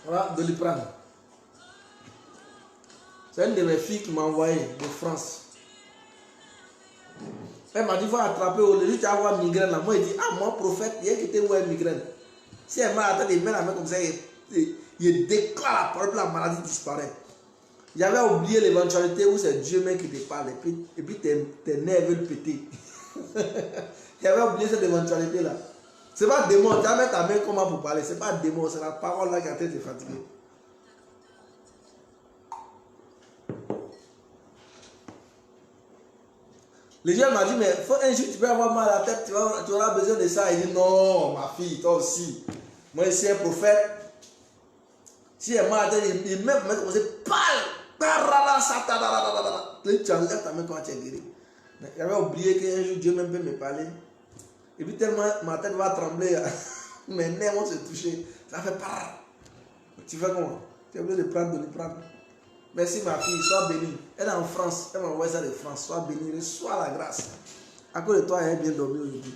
Voilà, de lui prendre. C'est une de mes filles qui m'a envoyé de France. Elle m'a dit, il faut attraper au lieu de avoir migraine. Là. Moi, il dit, ah, moi, prophète, il y a qui était où une migraine. Si elle m'a attendu, il met la main comme ça, il déclare la parole, la maladie disparaît. J'avais oublié l'éventualité où c'est Dieu même qui te parle et puis tes nerfs veulent péter. J'avais oublié cette éventualité-là. Ce n'est pas démon, tu vas mettre ta main comment pour parler. Ce n'est pas démon, c'est la parole là qui a été fatiguée. Le Dieu m'a dit, mais un jour tu peux avoir mal à la tête, tu auras besoin de ça. Il dit, non, ma fille, toi aussi. Moi, je suis un prophète. Si elle m'a dit, il met comme ça, parle. Tu enlèves ta main quand tu es guéri. J'avais oublié qu'un jour Dieu même peut me parler. Et puis tellement ma tête va trembler, mes nerfs vont se toucher. Ça fait pas. Tu fais comment? Tu es obligé de prendre, de le prendre. Merci ma fille, sois bénie. Elle est en France, elle m'a envoyé ça de France. Sois bénie, reçois la grâce. À cause de toi, elle est bien dormi aujourd'hui.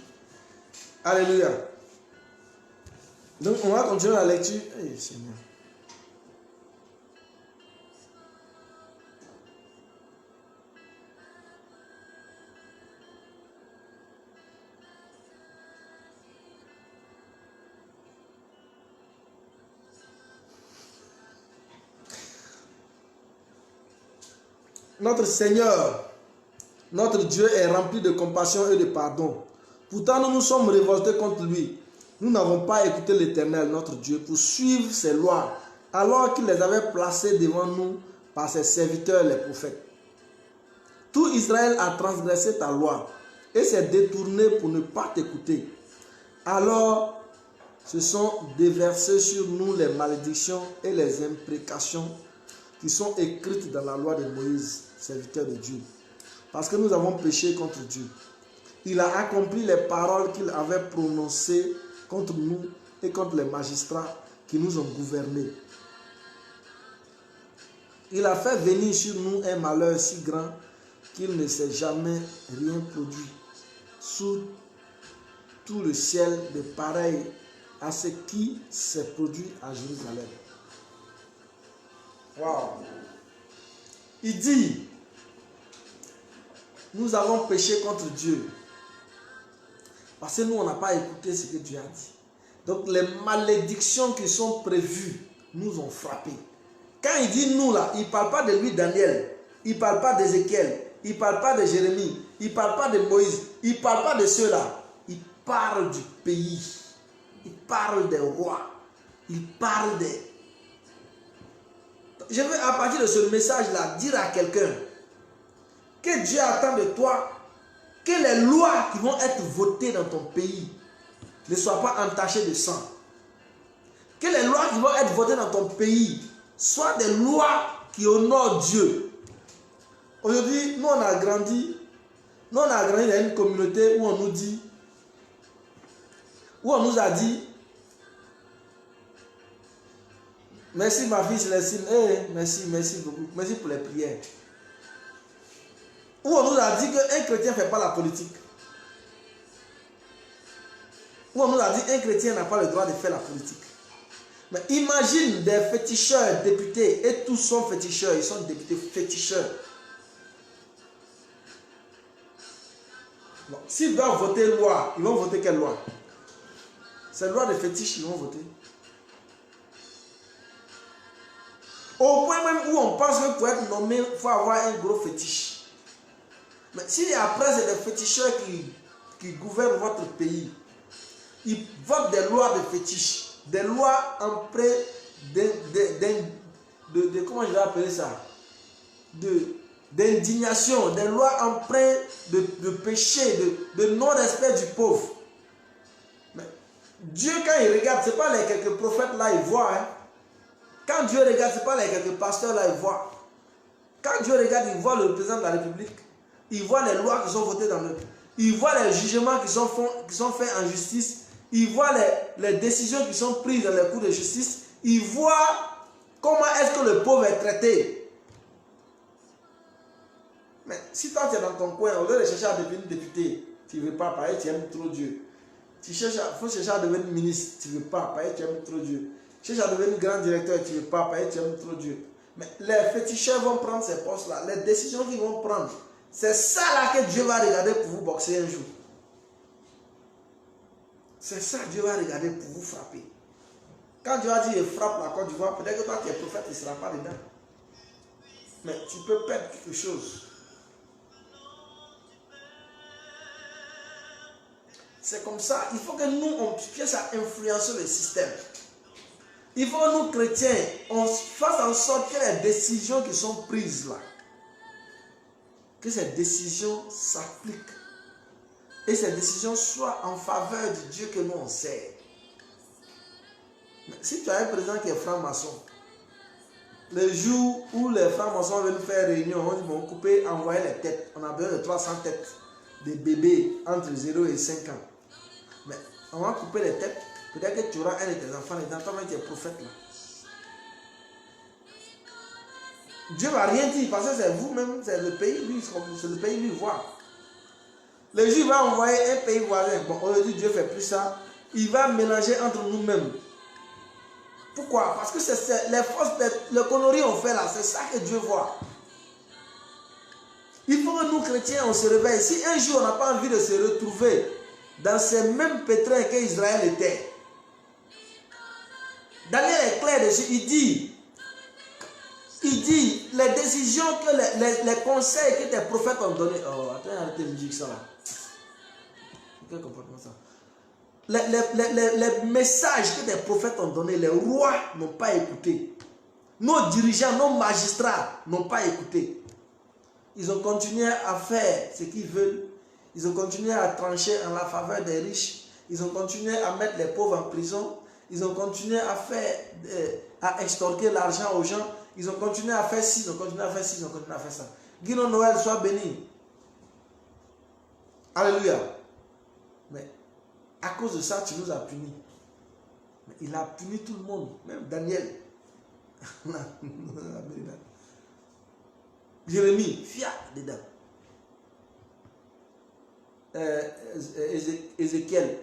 Alléluia. Donc on va continuer la lecture. Hey, Seigneur. Notre Seigneur, notre Dieu est rempli de compassion et de pardon. Pourtant, nous nous sommes révoltés contre lui. Nous n'avons pas écouté l'Éternel, notre Dieu, pour suivre ses lois, alors qu'il les avait placées devant nous par ses serviteurs, les prophètes. Tout Israël a transgressé ta loi et s'est détourné pour ne pas t'écouter. Alors, se sont déversées sur nous les malédictions et les imprécations qui sont écrites dans la loi de Moïse, serviteur de Dieu. Parce que nous avons péché contre Dieu. Il a accompli les paroles qu'il avait prononcées contre nous et contre les magistrats qui nous ont gouvernés. Il a fait venir sur nous un malheur si grand qu'il ne s'est jamais rien produit sous tout le ciel de pareil à ce qui s'est produit à Jérusalem. Wow. Il dit, nous avons péché contre Dieu. Parce que nous, on n'a pas écouté ce que Dieu a dit. Donc, les malédictions qui sont prévues nous ont frappés. Quand il dit nous, là, il ne parle pas de lui, Daniel. Il ne parle pas d'Ézéchiel. Il ne parle pas de Jérémie. Il ne parle pas de Moïse. Il ne parle pas de ceux-là. Il parle du pays. Il parle des rois. Il parle des... Je veux, à partir de ce message-là, dire à quelqu'un que Dieu attend de toi que les lois qui vont être votées dans ton pays ne soient pas entachées de sang. Que les lois qui vont être votées dans ton pays soient des lois qui honorent Dieu. Aujourd'hui, nous on a grandi dans une communauté où on nous dit, où on nous a dit, merci ma fille Célestine, merci beaucoup, merci pour les prières. Où on nous a dit qu'un chrétien ne fait pas la politique. Où on nous a dit qu'un chrétien n'a pas le droit de faire la politique. Mais imagine des féticheurs députés, et tous sont féticheurs, ils sont députés féticheurs. Bon, s'ils doivent voter loi, ils vont voter quelle loi? C'est la loi des fétiches qu'ils vont voter. Au point même où on pense que pour être nommé, il faut avoir un gros fétiche. Mais si après c'est des féticheurs qui gouvernent votre pays, ils votent des lois de fétiches, des lois empreintes de comment je vais appeler ça, d'indignation, des lois empreintes de péché, de non-respect du pauvre. Mais Dieu, quand il regarde, ce n'est pas les quelques prophètes là, il voit. Hein. Quand Dieu regarde, ce n'est pas les quelques pasteurs là, il voit. Quand Dieu regarde, il voit le président de la République. Il voit les lois qui sont votées dans le... Il voit les jugements qui sont faits en justice. il voit les décisions qui sont prises dans les cours de justice, il voit comment est-ce que le pauvre est traité. Mais si toi tu es dans ton coin, au lieu de chercher à devenir député, tu ne veux pas, parce que tu aimes trop Dieu. Il faut chercher à devenir ministre, tu ne veux pas, parce que tu aimes trop Dieu. Tu cherches à devenir grand directeur, tu ne veux pas, parce que tu aimes trop Dieu. Mais les féticheurs vont prendre ces postes-là, les décisions qu'ils vont prendre, c'est ça là que Dieu va regarder pour vous boxer un jour. C'est ça que Dieu va regarder pour vous frapper. Quand Dieu va dire il frappe la Côte d'Ivoire, peut-être que toi tu es prophète, il ne sera pas dedans. Mais tu peux perdre quelque chose. C'est comme ça. Il faut que nous, on puisse influencer le système. Il faut que nous, chrétiens, on fasse en sorte que les décisions qui sont prises là, que ces décisions s'appliquent. Et ces décisions soient en faveur du Dieu que nous on sert. Mais si tu as un président qui est franc-maçon, le jour où les francs-maçons veulent faire réunion, on dit bon, couper, envoyer les têtes. On a besoin de 300 têtes de bébés entre 0 et 5 ans. Mais on va couper les têtes. Peut-être que tu auras un de tes enfants dedans, toi-même tu es prophète là. Dieu ne va rien dire parce que c'est vous-même, c'est le pays, lui, c'est le pays lui voit. Le jour il va envoyer un pays voisin. Bon, aujourd'hui Dieu ne fait plus ça. Il va mélanger entre nous-mêmes. Pourquoi? Parce que c'est les forces, le conneries on fait là, c'est ça que Dieu voit. Il faut que nous chrétiens on se réveille. Si un jour on n'a pas envie de se retrouver dans ces mêmes pétrins qu'Israël était, Daniel est clair dessus, il dit les décisions que les conseils que tes prophètes ont donnés. Oh, attends, arrêtez de me dire ça là. Quel comportement ça? Les messages que tes prophètes ont donnés, les rois n'ont pas écouté. Nos dirigeants, nos magistrats n'ont pas écouté. Ils ont continué à faire ce qu'ils veulent. Ils ont continué à trancher en la faveur des riches. Ils ont continué à mettre les pauvres en prison. Ils ont continué à extorquer l'argent aux gens. Ils ont continué à faire ci, ils ont continué à faire ci, ils ont continué à faire ça. Guinon Noël, sois béni. Alléluia. Mais à cause de ça, tu nous as punis. Mais il a puni tout le monde, même Daniel. Jérémie, fiat dedans. Ézéchiel.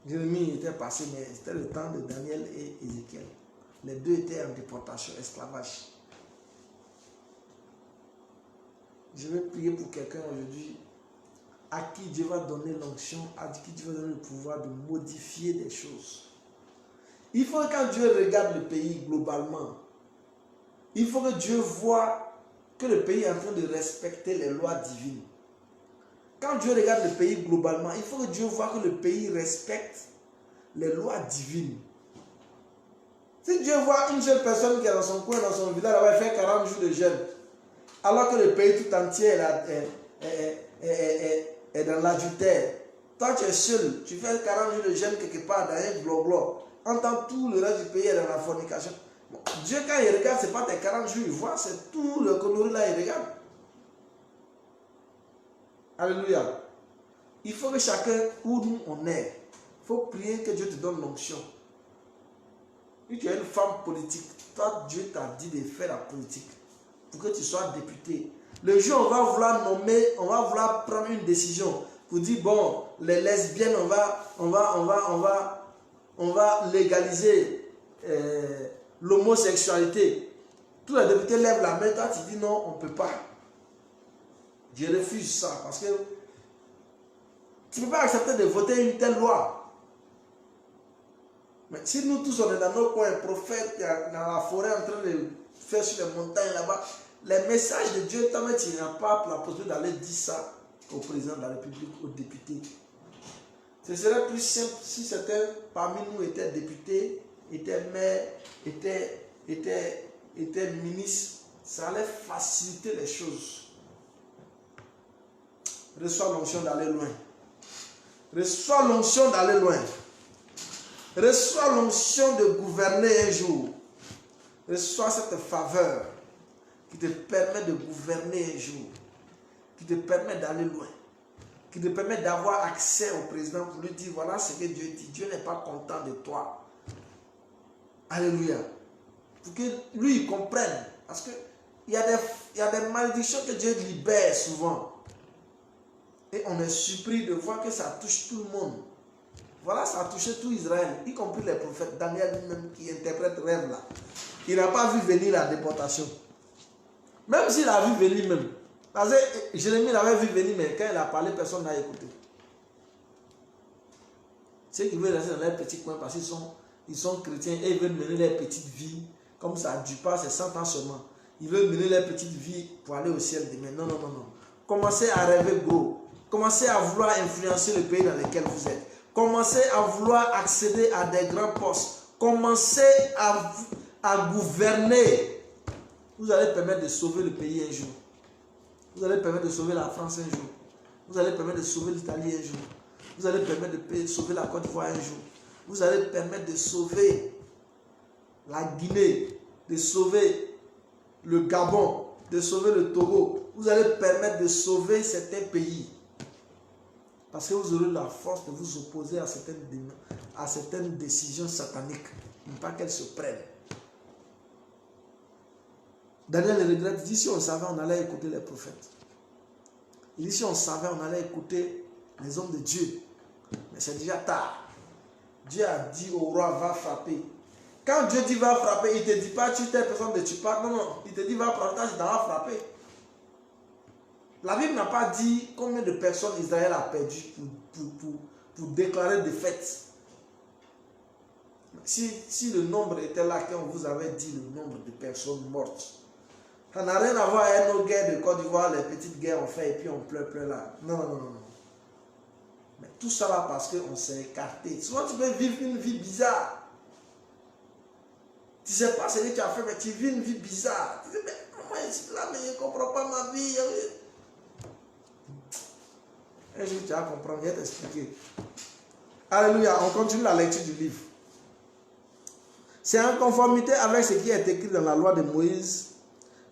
Jérémie était passé, mais c'était le temps de Daniel et Ézéchiel. Les deux étaient en déportation, esclavage. Je vais prier pour quelqu'un aujourd'hui à qui Dieu va donner l'onction, à qui Dieu va donner le pouvoir de modifier des choses. Il faut que quand Dieu regarde le pays globalement, il faut que Dieu voit que le pays est en train de respecter les lois divines. Quand Dieu regarde le pays globalement, il faut que Dieu voit que le pays respecte les lois divines. Si Dieu voit une seule personne qui est dans son coin, dans son village, elle va faire 40 jours de jeûne, alors que le pays tout entier est dans l'adultère. Toi, tu es seul, tu fais 40 jours de jeûne quelque part dans un blog. Entends tout le reste du pays est dans la fornication. Bon, Dieu, quand il regarde, ce n'est pas tes 40 jours, il voit, c'est tout le connerie là, il regarde. Alléluia. Il faut que chacun, où nous on est, il faut prier que Dieu te donne l'onction. Si tu es une femme politique, toi, Dieu t'a dit de faire la politique pour que tu sois député. Le jour où on va vouloir nommer, on va vouloir prendre une décision pour dire, bon, les lesbiennes, on va légaliser l'homosexualité. Tous les députés lèvent la main, toi tu dis non, on ne peut pas. Je refuse ça parce que tu ne peux pas accepter de voter une telle loi. Mais si nous tous on est dans nos coins, prophètes, dans la forêt en train de faire sur les montagnes là-bas, les messages de Dieu, tu n'as pas la possibilité d'aller dire ça au président de la République, aux députés. Ce serait plus simple si certains parmi nous étaient députés, étaient maires, étaient ministres. Ça allait faciliter les choses. Reçois l'onction d'aller loin. Reçois l'onction d'aller loin. Reçois l'onction de gouverner un jour. Reçois cette faveur qui te permet de gouverner un jour. Qui te permet d'aller loin. qui te permet d'avoir accès au président pour lui dire, voilà ce que Dieu dit. Dieu n'est pas content de toi. Alléluia. Pour que lui il comprenne. Parce que il y a des malédictions que Dieu libère souvent. Et on est surpris de voir que ça touche tout le monde. Voilà, ça a touché tout Israël, y compris les prophètes. Daniel lui-même qui interprète rêve là. Il n'a pas vu venir la déportation. Même s'il a vu venir même. Parce que Jérémie l'avait vu venir, mais quand il a parlé, personne n'a écouté. Ceux qui veulent rester dans leur petit coin parce qu'ils sont chrétiens et ils veulent mener leur petite vie. Comme ça ne dure pas, c'est 100 ans seulement. Ils veulent mener leur petite vie pour aller au ciel demain. Non, non, non, non. Commencez à rêver gros. Commencez à vouloir influencer le pays dans lequel vous êtes. Commencez à vouloir accéder à des grands postes. Commencez à gouverner. Vous allez permettre de sauver le pays un jour. Vous allez permettre de sauver la France un jour. Vous allez permettre de sauver l'Italie un jour. Vous allez permettre de sauver la Côte d'Ivoire un jour. Vous allez permettre de sauver la Guinée, de sauver le Gabon, de sauver le Togo. Vous allez permettre de sauver certains pays. Parce que vous aurez la force de vous opposer à certaines décisions sataniques. Non pas qu'elles se prennent. Daniel le regrette, il dit si on savait, on allait écouter les prophètes. Il dit si on savait, on allait écouter les hommes de Dieu. Mais c'est déjà tard. Dieu a dit au roi, va frapper. Quand Dieu dit va frapper, il ne te dit pas tu t'es personne de tu parles. Non, non, il te dit va frapper, tu vas frapper. La Bible n'a pas dit combien de personnes Israël a perdu pour déclarer défaite. Si le nombre était là, quand on vous avait dit le nombre de personnes mortes, ça n'a rien à voir avec nos guerres de Côte d'Ivoire, les petites guerres on fait et puis on pleure là. Non, non, non, non. Mais tout ça là parce qu'on s'est écarté. Souvent tu peux vivre une vie bizarre. Tu ne sais pas ce que tu as fait, mais tu vis une vie bizarre. Tu dis, mais moi je suis là, mais je ne comprends pas ma vie. Un jour tu vas comprendre, je vais t'expliquer. Alléluia, on continue la lecture du livre. C'est en conformité avec ce qui est écrit dans la loi de Moïse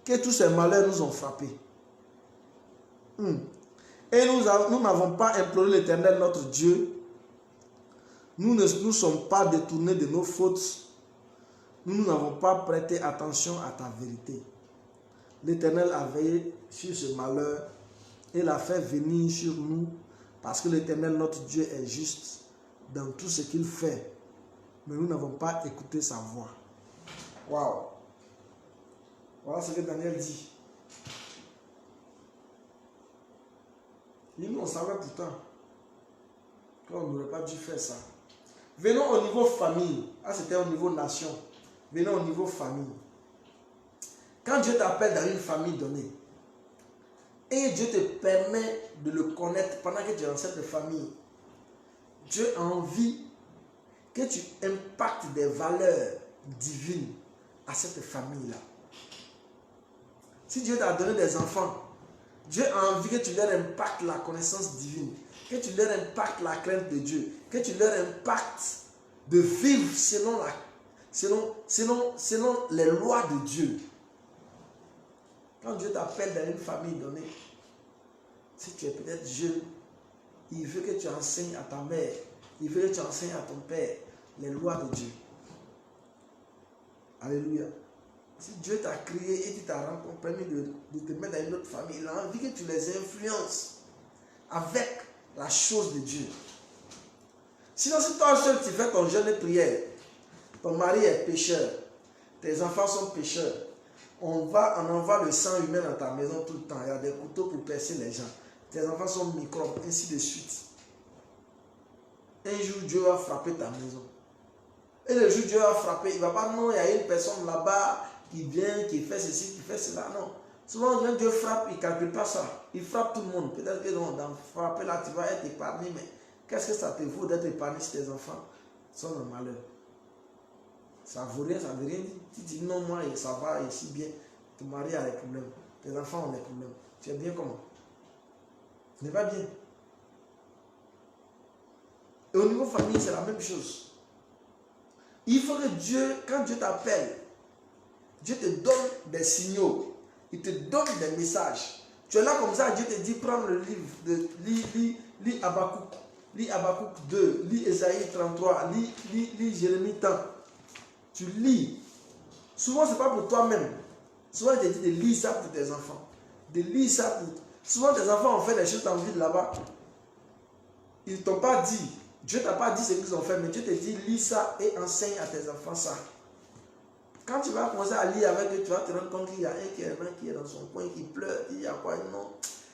que tous ces malheurs nous ont frappés. Et nous n'avons pas imploré l'Éternel notre Dieu. Nous ne nous sommes pas détournés de nos fautes. Nous n'avons pas prêté attention à ta vérité. L'Éternel a veillé sur ce malheur et l'a fait venir sur nous parce que l'Éternel notre Dieu est juste dans tout ce qu'il fait. Mais nous n'avons pas écouté sa voix. Waouh! Voilà ce que Daniel dit. Et nous, on savait pourtant qu'on n'aurait pas dû faire ça. Venons au niveau famille. Ah, c'était au niveau nation. Venons au niveau famille. Quand Dieu t'appelle dans une famille donnée, et Dieu te permet de le connaître pendant que tu es dans cette famille, Dieu a envie que tu impactes des valeurs divines à cette famille-là. Si Dieu t'a donné des enfants, Dieu a envie que tu leur impactes la connaissance divine, que tu leur impactes la crainte de Dieu, que tu leur impactes de vivre selon les lois de Dieu. Quand Dieu t'appelle dans une famille donnée, si tu es peut-être jeune, il veut que tu enseignes à ta mère, il veut que tu enseignes à ton père les lois de Dieu. Alléluia. Si Dieu t'a créé et qu'il t'a permis de te mettre dans une autre famille, il a envie que tu les influences avec la chose de Dieu. Sinon, si toi seul tu fais ton jeûne et prière, ton mari est pécheur, tes enfants sont pécheurs, on envoie le sang humain dans ta maison tout le temps, il y a des couteaux pour percer les gens, tes enfants sont microbes, ainsi de suite. Un jour, Dieu va frapper ta maison. Et le jour où Dieu va frapper, il ne va pas, non, il y a une personne là-bas qui vient, qui fait ceci, qui fait cela. Non. Souvent, quand Dieu frappe, il ne calcule pas ça. Il frappe tout le monde. Peut-être que dans frapper là, tu vas être épargné, mais qu'est-ce que ça te vaut d'être épargné si tes enfants sont dans le malheur? Ça ne vaut rien, ça ne veut rien dire. Tu dis non, moi, ça va ici bien. Ton mari a des problèmes. Tes enfants ont des problèmes. Tu es bien comment? Ce n'est pas bien. Et au niveau famille, c'est la même chose. Il faut que Dieu, quand Dieu t'appelle, Dieu te donne des signaux, il te donne des messages. Tu es là comme ça, Dieu te dit, prends le livre, lis Habakkuk, lis Habakkuk 2, lis Ésaïe 33, lis Jérémie tant. Tu lis. Souvent, ce n'est pas pour toi-même. Souvent, je te dis de lire ça pour tes enfants. De lire ça pour... Souvent, tes enfants ont fait des choses en ville là-bas. Ils ne t'ont pas dit. Dieu ne t'a pas dit ce qu'ils ont fait, mais Dieu te dit, lis ça et enseigne à tes enfants ça. Quand tu vas commencer à lire avec eux, tu vas te rendre compte qu'il y a un qui est dans son coin, qui pleure, il y a quoi? Non.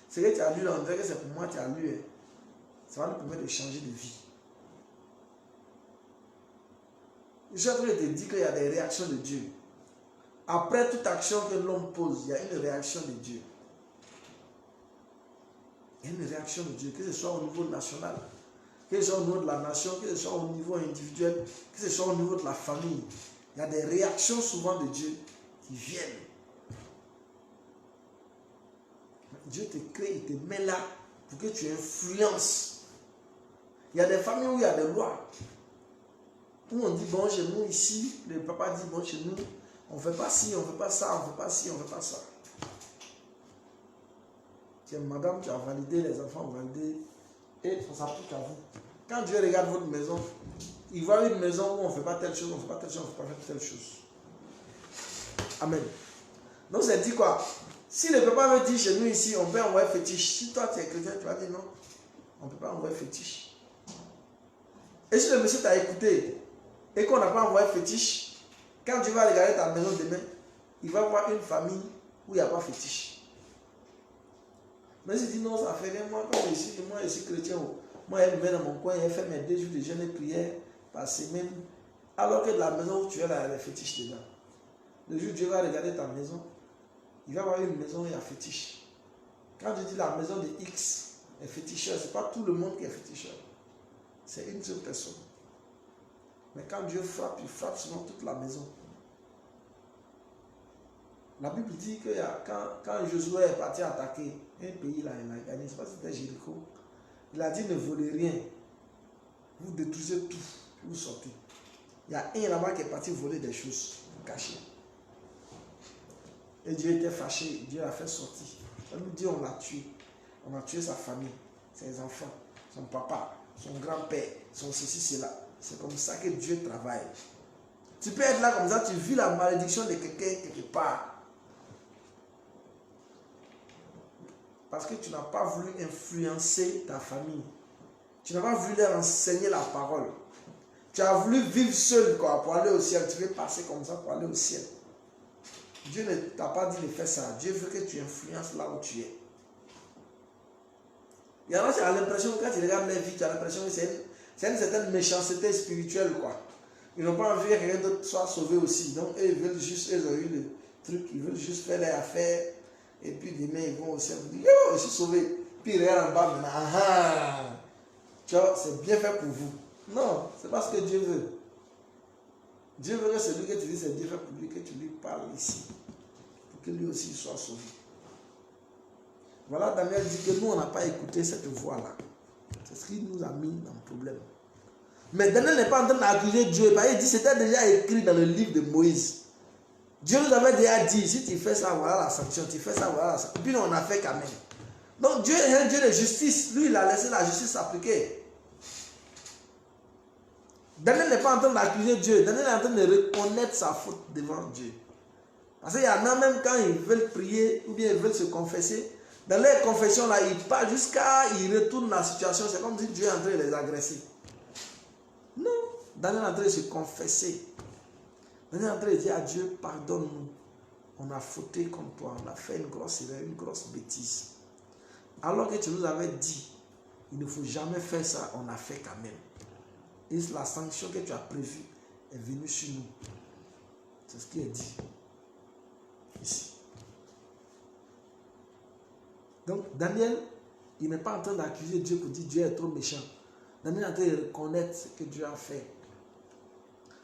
Ce que tu as lu là, on dirait que c'est pour moi, tu as lu. Ça va nous permettre de changer de vie. Je suis en train de te dire qu'il y a des réactions de Dieu. Après toute action que l'homme pose, il y a une réaction de Dieu. Il y a une réaction de Dieu, que ce soit au niveau national, que ce soit au niveau de la nation, que ce soit au niveau individuel, que ce soit au niveau de la famille. Il y a des réactions souvent de Dieu qui viennent. Dieu te crée, il te met là pour que tu influences. Il y a des familles où il y a des lois. Où on dit, bon, chez nous ici, le papa dit, bon, chez nous, on ne fait pas ci, on ne fait pas ça, on ne fait pas ci, on ne fait pas ça. Tiens, madame, tu as validé, les enfants ont validé, et ça s'applique à vous. Quand Dieu regarde votre maison, il voit une maison où on ne fait pas telle chose, on ne fait pas telle chose, on ne fait pas telle chose. Amen. Donc, c'est dit quoi? Si le papa veut dire chez nous ici, on peut envoyer fétiche. Si toi, tu es chrétien, tu vas dire non, on ne peut pas envoyer fétiche. Et si le monsieur t'a écouté et qu'on n'a pas envoyé fétiche, quand tu vas regarder ta maison demain, il va voir une famille où il n'y a pas fétiche. Mais s'il dit non, ça fait rien, moi je suis chrétien, moi elle me met dans mon coin, elle fait mes 2 jours de jeûne et prière par semaine, alors que de la maison où tu es là, il y a des fétiches dedans. Le jour où Dieu va regarder ta maison, il va voir une maison où il y a fétiche. Quand je dis la maison de X est féticheur, ce n'est pas tout le monde qui est féticheur. C'est une seule personne. Mais quand Dieu frappe, il frappe souvent toute la maison. La Bible dit que quand Josué est parti attaquer un pays, là, il a gagné, je ne sais pas si c'était Jéricho, il a dit ne volez rien. Vous détruisez tout, vous sortez. Il y a un là-bas qui est parti voler des choses pour cacher. Et Dieu était fâché, Dieu l'a fait sortir. Ça nous dit on l'a tué. On a tué sa famille, ses enfants, son papa, son grand-père, son ceci, cela. C'est comme ça que Dieu travaille. Tu peux être là comme ça, tu vis la malédiction de quelqu'un quelque part. Parce que tu n'as pas voulu influencer ta famille. Tu n'as pas voulu leur enseigner la parole. Tu as voulu vivre seul quoi, pour aller au ciel. Tu veux passer comme ça pour aller au ciel. Dieu ne t'a pas dit de faire ça. Dieu veut que tu influences là où tu es. Il y en a qui ont l'impression, quand tu regardes leur vie, tu as l'impression que c'est une certaine méchanceté spirituelle, quoi. Ils n'ont pas envie que quelqu'un d'autre soit sauvé aussi. Donc, eux, ils veulent juste, ils ont eu le truc, ils veulent juste faire leur affaire. Et puis, demain, ils vont au ciel, ils disent, yo, je suis sauvé. Puis, ils regardent en bas maintenant, ah, tu vois, c'est bien fait pour vous. Non, c'est pas ce que Dieu veut. Dieu veut que celui que tu dis, c'est Dieu fait pour lui, que tu lui parles ici. Pour que lui aussi soit sauvé. Voilà, Daniel dit que nous, on n'a pas écouté cette voix-là. C'est ce qui nous a mis dans le problème. Mais Daniel n'est pas en train d'accuser Dieu. Il dit c'était déjà écrit dans le livre de Moïse. Dieu nous avait déjà dit, si tu fais ça, voilà la sanction. Tu fais ça, voilà la sanction. Puis on a fait quand même. Donc Dieu est un Dieu de justice. Lui, il a laissé la justice s'appliquer. Daniel n'est pas en train d'accuser Dieu. Daniel est en train de reconnaître sa faute devant Dieu. Parce qu'il y en a même quand ils veulent prier ou bien ils veulent se confesser. Dans les confessions là, ils partent jusqu'à, ils retournent la situation. C'est comme si Dieu est en train de les agresser. Non, Daniel est en train de se confesser. Daniel est en train de dire à Dieu, pardonne-nous. On a fauté contre toi, on a fait une grosse erreur, une grosse bêtise. Alors que tu nous avais dit, il ne faut jamais faire ça, on a fait quand même. Et la sanction que tu as prévue est venue sur nous. C'est ce qui est dit ici. Donc Daniel, il n'est pas en train d'accuser Dieu pour dire Dieu est trop méchant. Daniel est en train de reconnaître ce que Dieu a fait.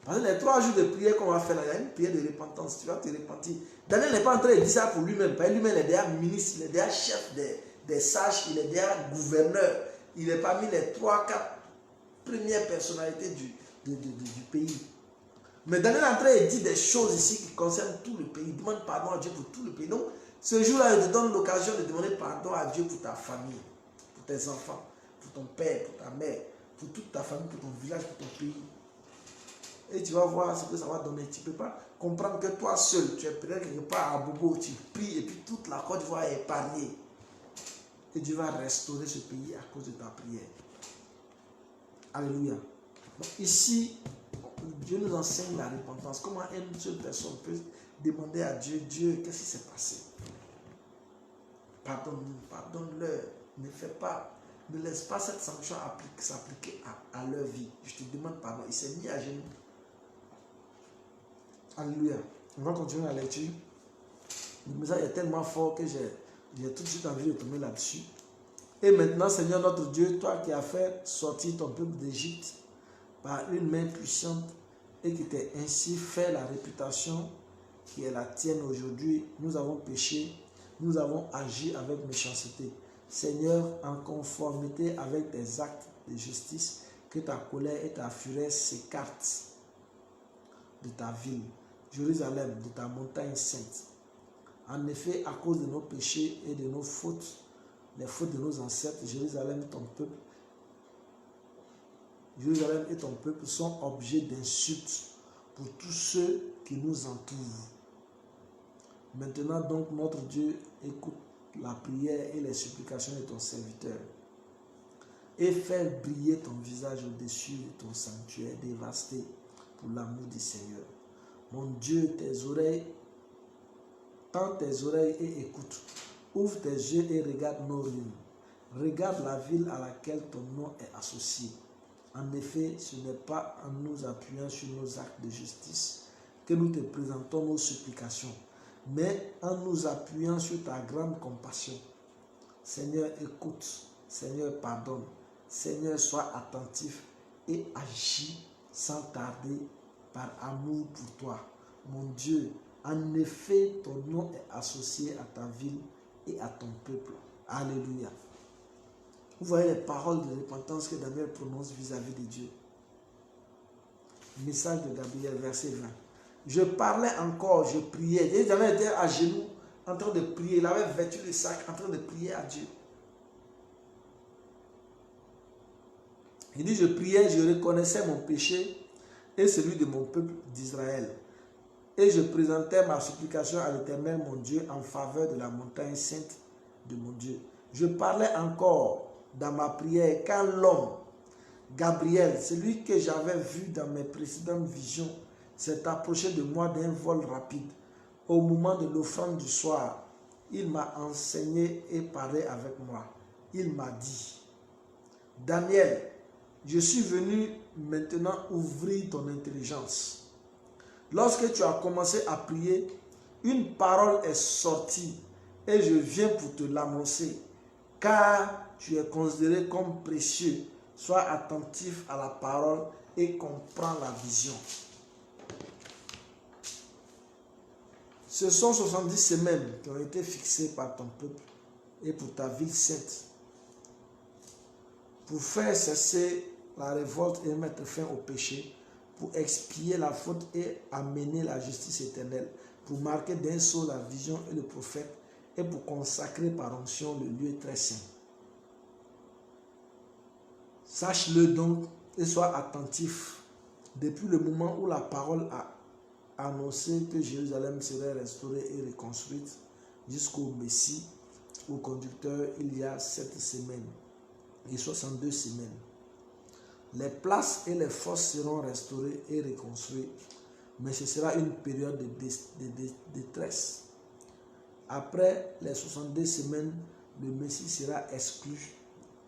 Parce que les 3 jours de prière qu'on va faire là, il y a une prière de repentance. Tu vas te repentir. Daniel n'est pas en train de dire ça pour lui-même. Parce que lui-même, il est déjà ministre, il est déjà chef des sages, il est déjà gouverneur. Il est parmi les 3-4 premières personnalités du pays. Mais Daniel est en train de dire des choses ici qui concernent tout le pays. Il demande pardon à Dieu pour tout le pays. Donc, Ce jour-là, il te donne l'occasion de demander pardon à Dieu pour ta famille, pour tes enfants, pour ton père, pour ta mère, pour toute ta famille, pour ton village, pour ton pays. Et tu vas voir ce que ça va donner. Tu ne peux pas comprendre que toi seul, tu es peut-être quelque part à Bobo, tu pries et puis toute la Côte d'Ivoire est épargnée. Et Dieu va restaurer ce pays à cause de ta prière. Alléluia. Donc ici, Dieu nous enseigne la repentance. Comment une seule personne peut demander à Dieu, Dieu, qu'est-ce qui s'est passé? Pardonne-nous, pardonne-leur. Ne laisse pas cette sanction s'appliquer à leur vie. Je te demande pardon. Il s'est mis à genoux. Alléluia. On va continuer la lecture. Le message est tellement fort que j'ai tout de suite envie de tomber là-dessus. Et maintenant, Seigneur notre Dieu, toi qui as fait sortir ton peuple d'Égypte par une main puissante et qui t'es ainsi fait la réputation qui est la tienne aujourd'hui, nous avons péché, nous avons agi avec méchanceté. Seigneur, en conformité avec tes actes de justice, que ta colère et ta fureur s'écartent de ta ville, Jérusalem, de ta montagne sainte. En effet, à cause de nos péchés et de nos fautes, les fautes de nos ancêtres, Jérusalem et ton peuple sont objets d'insultes pour tous ceux qui nous entourent. Maintenant donc, notre Dieu, écoute la prière et les supplications de ton serviteur et fais briller ton visage au-dessus de ton sanctuaire dévasté pour l'amour du Seigneur. Mon Dieu, tends tes oreilles et écoute. Ouvre tes yeux et regarde nos ruines. Regarde la ville à laquelle ton nom est associé. En effet, ce n'est pas en nous appuyant sur nos actes de justice que nous te présentons nos supplications, mais en nous appuyant sur ta grande compassion. Seigneur, écoute. Seigneur, pardonne. Seigneur, sois attentif et agis sans tarder par amour pour toi. Mon Dieu, en effet, ton nom est associé à ta ville et à ton peuple. Alléluia. Vous voyez les paroles de repentance que Daniel prononce vis-à-vis de Dieu. Message de Gabriel, verset 20. Je parlais encore, je priais. Et Daniel était à genoux en train de prier. Il avait vêtu le sac en train de prier à Dieu. Il dit, je priais, je reconnaissais mon péché et celui de mon peuple d'Israël. Et je présentais ma supplication à l'Éternel, mon Dieu, en faveur de la montagne sainte de mon Dieu. Je parlais encore dans ma prière quand l'homme, Gabriel, celui que j'avais vu dans mes précédentes visions, s'est approché de moi d'un vol rapide. Au moment de l'offrande du soir, il m'a enseigné et parlé avec moi. Il m'a dit, Daniel, je suis venu maintenant ouvrir ton intelligence. Lorsque tu as commencé à prier, une parole est sortie et je viens pour te l'annoncer, car tu es considéré comme précieux. Sois attentif à la parole et comprends la vision. Ce sont 70 semaines qui ont été fixées par ton peuple et pour ta ville sainte, pour faire cesser la révolte et mettre fin au péché, pour expier la faute et amener la justice éternelle, pour marquer d'un sceau la vision et le prophète, et pour consacrer par onction le lieu très saint. Sache-le donc et sois attentif depuis le moment où la parole a annoncé que Jérusalem serait restaurée et reconstruite jusqu'au Messie, au conducteur, il y a 7 semaines et 62 semaines. Les places et les fosses seront restaurées et reconstruites, mais ce sera une période de détresse. Après les 62 semaines, le Messie sera exclu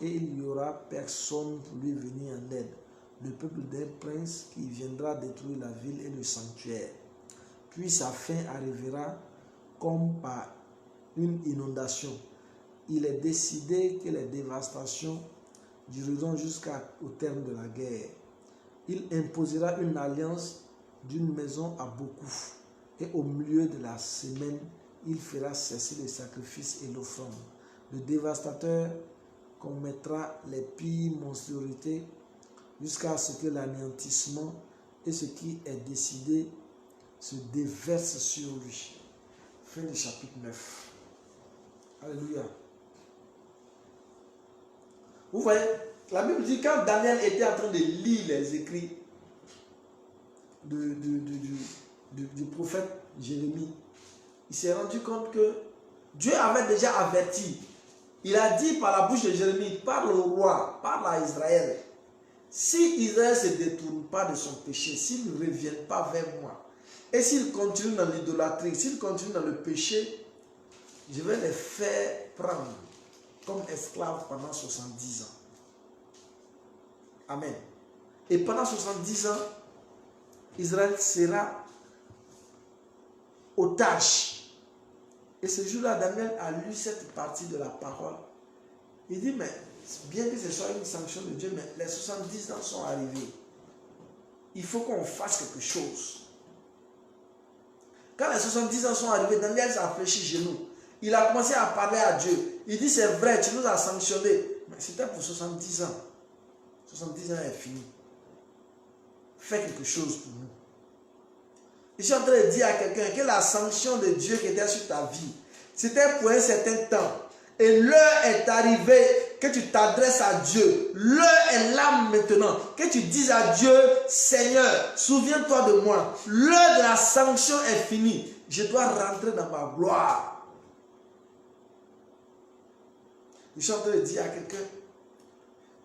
et il n'y aura personne pour lui venir en aide. Le peuple d'un prince qui viendra détruire la ville et le sanctuaire. Puis sa fin arrivera comme par une inondation. Il est décidé que les dévastations dureront jusqu'au terme de la guerre. Il imposera une alliance d'une maison à beaucoup. Et au milieu de la semaine, il fera cesser le sacrifice et l'offrande. Le dévastateur commettra les pires monstruosités jusqu'à ce que l'anéantissement et ce qui est décidé se déverse sur lui. Fin du chapitre 9. Alléluia. Vous voyez, la Bible dit quand Daniel était en train de lire les écrits du prophète Jérémie, il s'est rendu compte que Dieu avait déjà averti. Il a dit par la bouche de Jérémie, parle au roi, parle à Israël. Si Israël ne se détourne pas de son péché, s'il ne revient pas vers moi, et s'il continue dans l'idolâtrie, s'il continue dans le péché, je vais les faire prendre comme esclaves pendant 70 ans. Amen. Et pendant 70 ans, Israël sera otage. Et ce jour-là, Daniel a lu cette partie de la parole. Il dit, mais bien que ce soit une sanction de Dieu, mais les 70 ans sont arrivés. Il faut qu'on fasse quelque chose. Quand les 70 ans sont arrivés, Daniel s'est fléchi genoux. Il a commencé à parler à Dieu. Il dit, c'est vrai, tu nous as sanctionnés. Mais c'était pour 70 ans. 70 ans est fini. Fais quelque chose pour nous. Je suis en train de dire à quelqu'un que la sanction de Dieu qui était sur ta vie, c'était pour un certain temps. Et l'heure est arrivée que tu t'adresses à Dieu. L'heure est là maintenant. Que tu dises à Dieu, Seigneur, souviens-toi de moi. L'heure de la sanction est finie. Je dois rentrer dans ma gloire. Je suis en train de dire à quelqu'un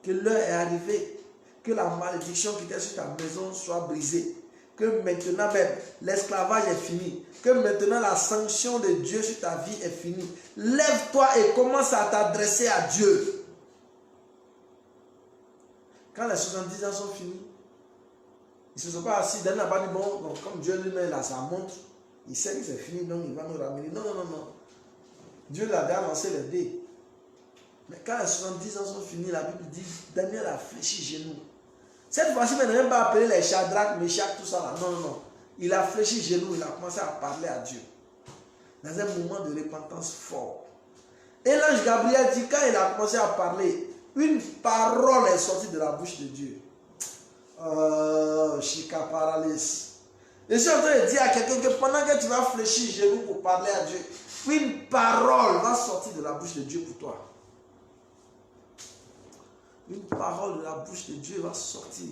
que l'heure est arrivée, que la malédiction qui était sur ta maison soit brisée. Que maintenant même, l'esclavage est fini. Que maintenant la sanction de Dieu sur ta vie est finie. Lève-toi et commence à t'adresser à Dieu. Quand les 70 ans sont finis, ils ne se sont pas assis. Daniel n'a pas dit, bon, comme Dieu lui-même a sa montre, il sait que c'est fini, donc il va nous ramener. Non, non, non, non. Dieu l'a déjà lancé les dés. Mais quand les 70 ans sont finis, la Bible dit, Daniel a fléchi genoux. Cette fois-ci, il n'a même pas appelé les Shadrach, Meshach, tout ça là. Non, non, non. Il a fléchi genoux, il a commencé à parler à Dieu. Dans un moment de repentance fort. Et l'ange Gabriel dit, quand il a commencé à parler, une parole est sortie de la bouche de Dieu. Shika Paralis. Je suis en train de dire à quelqu'un que pendant que tu vas fléchir genoux pour parler à Dieu, une parole va sortir de la bouche de Dieu pour toi. Une parole de la bouche de Dieu va sortir.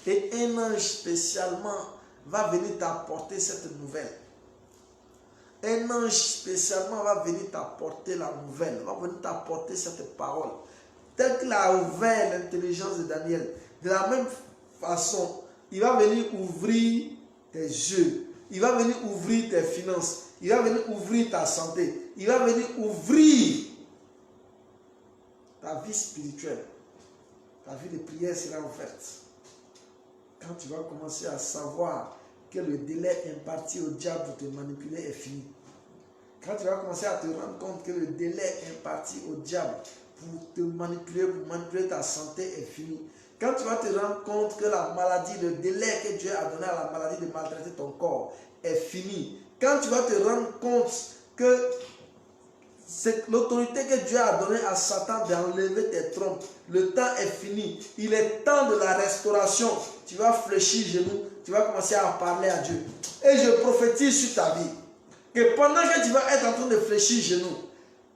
Et un ange spécialement va venir t'apporter cette nouvelle. Un ange spécialement va venir t'apporter la nouvelle. Va venir t'apporter cette parole. Tel qu'il a ouvert l'intelligence de Daniel. De la même façon, il va venir ouvrir tes yeux. Il va venir ouvrir tes finances. Il va venir ouvrir ta santé. Il va venir ouvrir ta vie spirituelle. Ta vie de prière sera ouverte. Quand tu vas commencer à savoir que le délai imparti au diable pour te manipuler est fini. Quand tu vas commencer à te rendre compte que le délai imparti au diable pour te manipuler, pour manipuler ta santé est fini. Quand tu vas te rendre compte que la maladie, le délai que Dieu a donné à la maladie de maltraiter ton corps est fini. Quand tu vas te rendre compte que c'est l'autorité que Dieu a donnée à Satan d'enlever tes trompes. Le temps est fini. Il est temps de la restauration. Tu vas fléchir genoux. Tu vas commencer à parler à Dieu. Et je prophétise sur ta vie que pendant que tu vas être en train de fléchir genoux,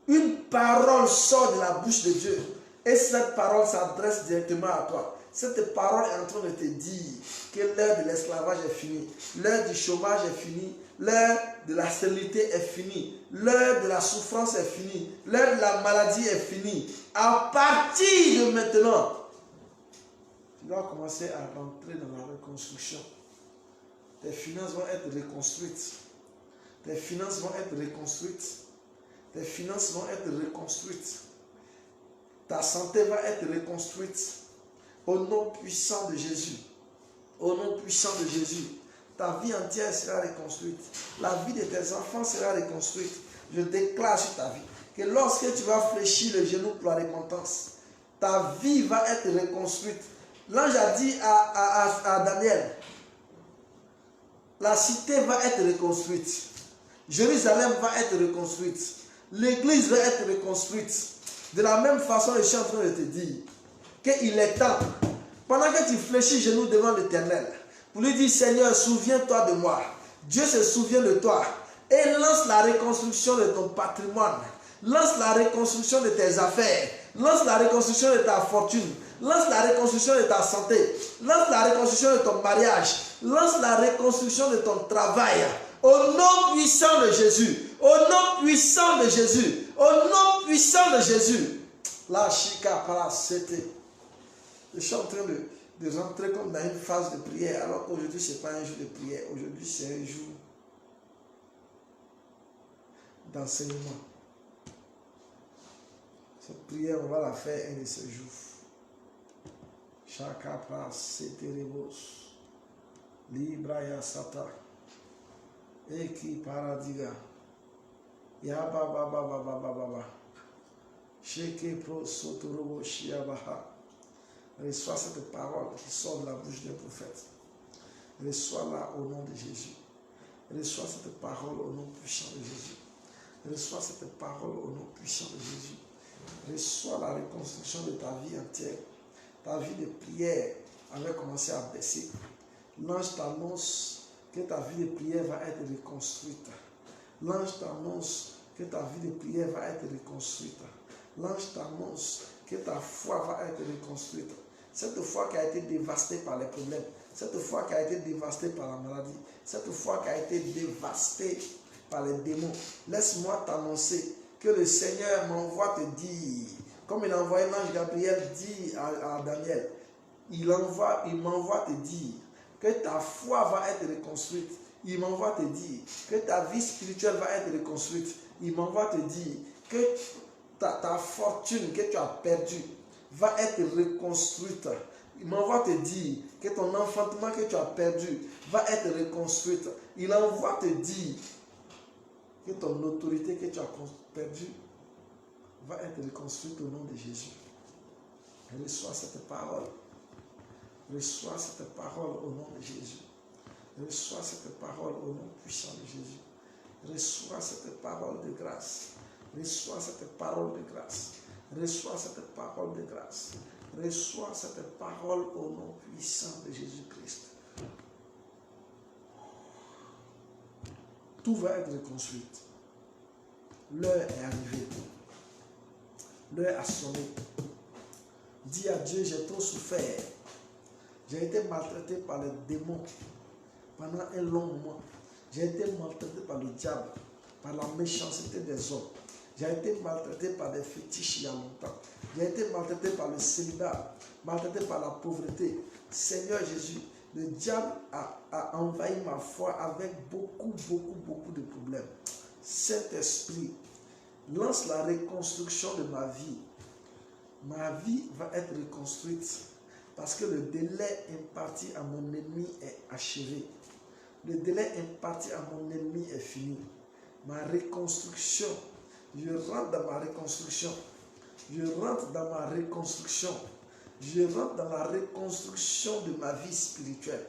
une parole sort de la bouche de Dieu. Et cette parole s'adresse directement à toi. Cette parole est en train de te dire que l'heure de l'esclavage est finie. L'heure du chômage est finie. L'heure de la stérilité est finie. L'heure de la souffrance est finie. L'heure de la maladie est finie. À partir de maintenant, tu vas commencer à rentrer dans la reconstruction. Tes finances vont être reconstruites. Tes finances vont être reconstruites. Tes finances vont être reconstruites. Ta santé va être reconstruite. Au nom puissant de Jésus. Au nom puissant de Jésus. Ta vie entière sera reconstruite. La vie de tes enfants sera reconstruite. Je déclare sur ta vie que lorsque tu vas fléchir le genou pour la repentance, ta vie va être reconstruite. L'ange a dit à Daniel, la cité va être reconstruite. Jérusalem va être reconstruite. L'église va être reconstruite. De la même façon, je suis en train de te dire qu'il est temps, pendant que tu fléchis genoux devant l'Éternel, pour lui dire, Seigneur, souviens-toi de moi. Dieu se souvient de toi et lance la reconstruction de ton patrimoine. Lance la reconstruction de tes affaires. Lance la reconstruction de ta fortune. Lance la reconstruction de ta santé. Lance la reconstruction de ton mariage. Lance la reconstruction de ton travail. Au nom puissant de Jésus. Au nom puissant de Jésus. Au nom puissant de Jésus. La chica para c'était. Je suis en train de rentrer comme dans une phase de prière. Alors qu'aujourd'hui, ce n'est pas un jour de prière. Aujourd'hui, c'est un jour d'enseignement. Cette prière, on va la faire un de ces jours. Chaka pras seterebos. Libraya sata. Eki paradiga. Ya baba baba baba baba. Sheke pro sotorobo shiabaha. Reçois cette parole qui sort de la bouche d'un prophète. Reçois-la au nom de Jésus. Reçois cette parole au nom puissant de Jésus. Reçois cette parole au nom puissant de Jésus. Reçois la reconstruction de ta vie entière. Ta vie de prière avait commencé à baisser. L'ange t'annonce que ta vie de prière va être reconstruite. L'ange t'annonce que ta vie de prière va être reconstruite. L'ange t'annonce que ta foi va être reconstruite. Cette foi qui a été dévastée par les problèmes, cette foi qui a été dévastée par la maladie, cette foi qui a été dévastée par les démons. Laisse-moi t'annoncer que le Seigneur m'envoie te dire, comme il a envoyé l'ange Gabriel dire à Daniel, il m'envoie te dire que ta foi va être reconstruite. Il m'envoie te dire que ta vie spirituelle va être reconstruite. Il m'envoie te dire que ta fortune que tu as perdue va être reconstruite. Il m'envoie te dire que ton enfantement que tu as perdu va être reconstruite. Il envoie te dire que ton autorité que tu as perdue va être reconstruite au nom de Jésus. Reçois cette parole. Reçois cette parole au nom de Jésus. Reçois cette parole au nom puissant de Jésus. Reçois cette parole de grâce. Reçois cette parole de grâce. Reçois cette parole de grâce. Reçois cette parole au nom puissant de Jésus-Christ. Tout va être reconstruit. L'heure est arrivée. L'heure a sonné. Dis à Dieu, j'ai trop souffert. J'ai été maltraité par les démons pendant un long moment. J'ai été maltraité par le diable, par la méchanceté des hommes. J'ai été maltraité par des fétiches il y a longtemps. J'ai été maltraité par le célibat, maltraité par la pauvreté. Seigneur Jésus, le diable a envahi ma foi avec beaucoup de problèmes. Saint-Esprit, lance la reconstruction de ma vie. Ma vie va être reconstruite parce que le délai imparti à mon ennemi est achevé. Le délai imparti à mon ennemi est fini. Ma reconstruction, je rentre dans ma reconstruction. Je rentre dans ma reconstruction. Je rentre dans la reconstruction de ma vie spirituelle,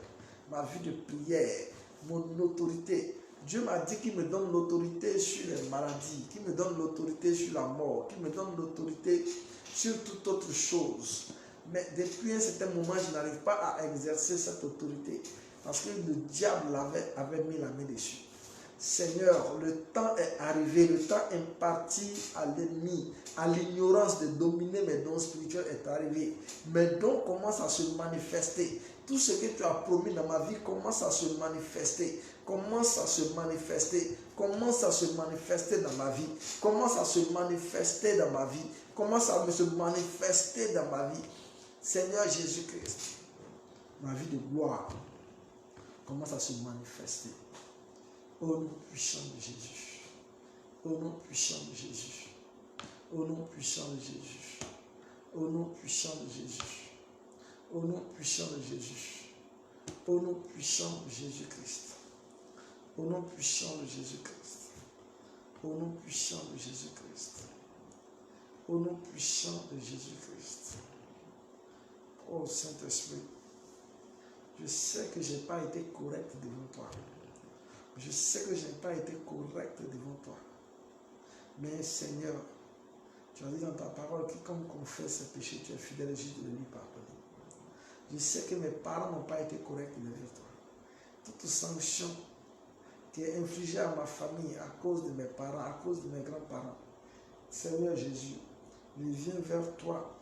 ma vie de prière, mon autorité. Dieu m'a dit qu'il me donne l'autorité sur les maladies, qu'il me donne l'autorité sur la mort, qu'il me donne l'autorité sur toute autre chose. Mais depuis un certain moment, je n'arrive pas à exercer cette autorité parce que le diable avait mis la main dessus. Seigneur, le temps est arrivé, le temps imparti à l'ennemi, à l'ignorance de dominer mes dons spirituels est arrivé. Mes dons commencent à se manifester. Tout ce que tu as promis dans ma vie commence à se manifester, commence à se manifester, commence à se manifester dans ma vie, commence à se manifester dans ma vie, commence à se manifester dans ma vie. Seigneur Jésus-Christ, ma vie de gloire commence à se manifester. Au nom puissant de Jésus. Au nom puissant de Jésus. Au nom puissant de Jésus. Au nom puissant de Jésus. Au nom puissant de Jésus. Au nom puissant de Jésus-Christ. Au nom puissant de Jésus-Christ. Au nom puissant de Jésus-Christ. Au nom puissant de Jésus-Christ. Oh Saint-Esprit, je sais que je n'ai pas été correct devant toi. Je sais que je n'ai pas été correct devant toi. Mais Seigneur, tu as dit dans ta parole que comme confesse ses péchés, tu es fidèle et juste de lui pardonner. Je sais que mes parents n'ont pas été corrects devant toi. Toute sanction qui est infligée à ma famille à cause de mes parents, à cause de mes grands-parents, Seigneur Jésus, je viens vers toi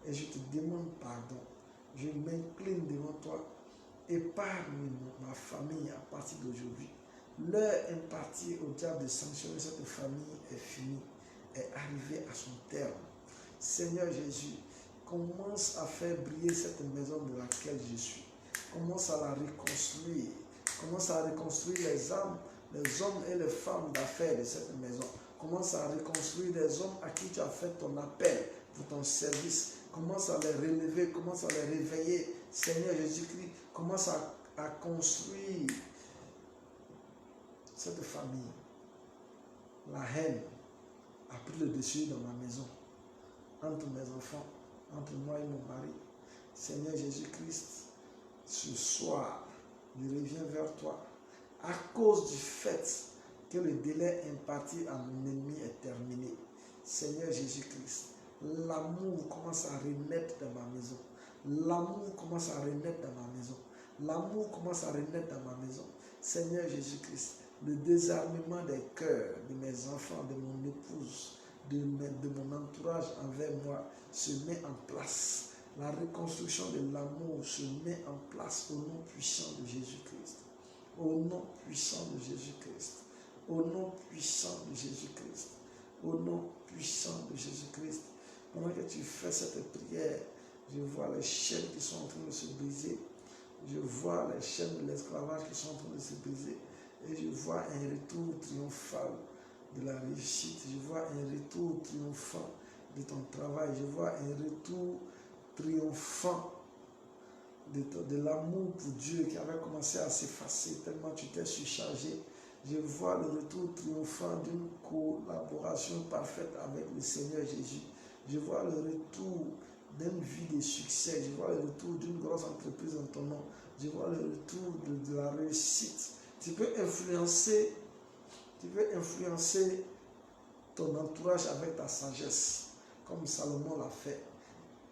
et je te demande pardon. Je m'incline devant toi. Épargne ma famille à partir d'aujourd'hui. L'heure impartie au diable de sanctionner cette famille est finie, est arrivée à son terme. Seigneur Jésus, commence à faire briller cette maison de laquelle je suis. Commence à la reconstruire. Commence à reconstruire les âmes, les hommes et les femmes d'affaires de cette maison. Commence à reconstruire les hommes à qui tu as fait ton appel pour ton service. Commence à les relever, commence à les réveiller. Seigneur Jésus-Christ, commence à construire cette famille. La haine a pris le dessus dans ma maison, entre mes enfants, entre moi et mon mari. Seigneur Jésus-Christ, ce soir, je reviens vers toi à cause du fait que le délai imparti à mon ennemi est terminé. Seigneur Jésus-Christ, l'amour commence à renaître dans ma maison. L'amour commence à renaître dans ma maison. L'amour commence à renaître dans ma maison. Seigneur Jésus-Christ, le désarmement des cœurs de mes enfants, de mon épouse, de mon entourage envers moi se met en place. La reconstruction de l'amour se met en place au nom puissant de Jésus-Christ. Au nom puissant de Jésus-Christ. Au nom puissant de Jésus-Christ. Au nom puissant de Jésus-Christ. Pendant que tu fais cette prière, je vois les chaînes qui sont en train de se briser. Je vois les chaînes de l'esclavage qui sont en train de se briser. Et je vois un retour triomphal de la réussite. Je vois un retour triomphant de ton travail. Je vois un retour triomphant de l'amour pour Dieu qui avait commencé à s'effacer tellement tu t'es surchargé. Je vois le retour triomphant d'une collaboration parfaite avec le Seigneur Jésus. Je vois le retour d'une vie de succès. Je vois le retour d'une grosse entreprise en ton nom. Je vois le retour de la réussite. Tu peux influencer ton entourage avec ta sagesse, comme Salomon l'a fait.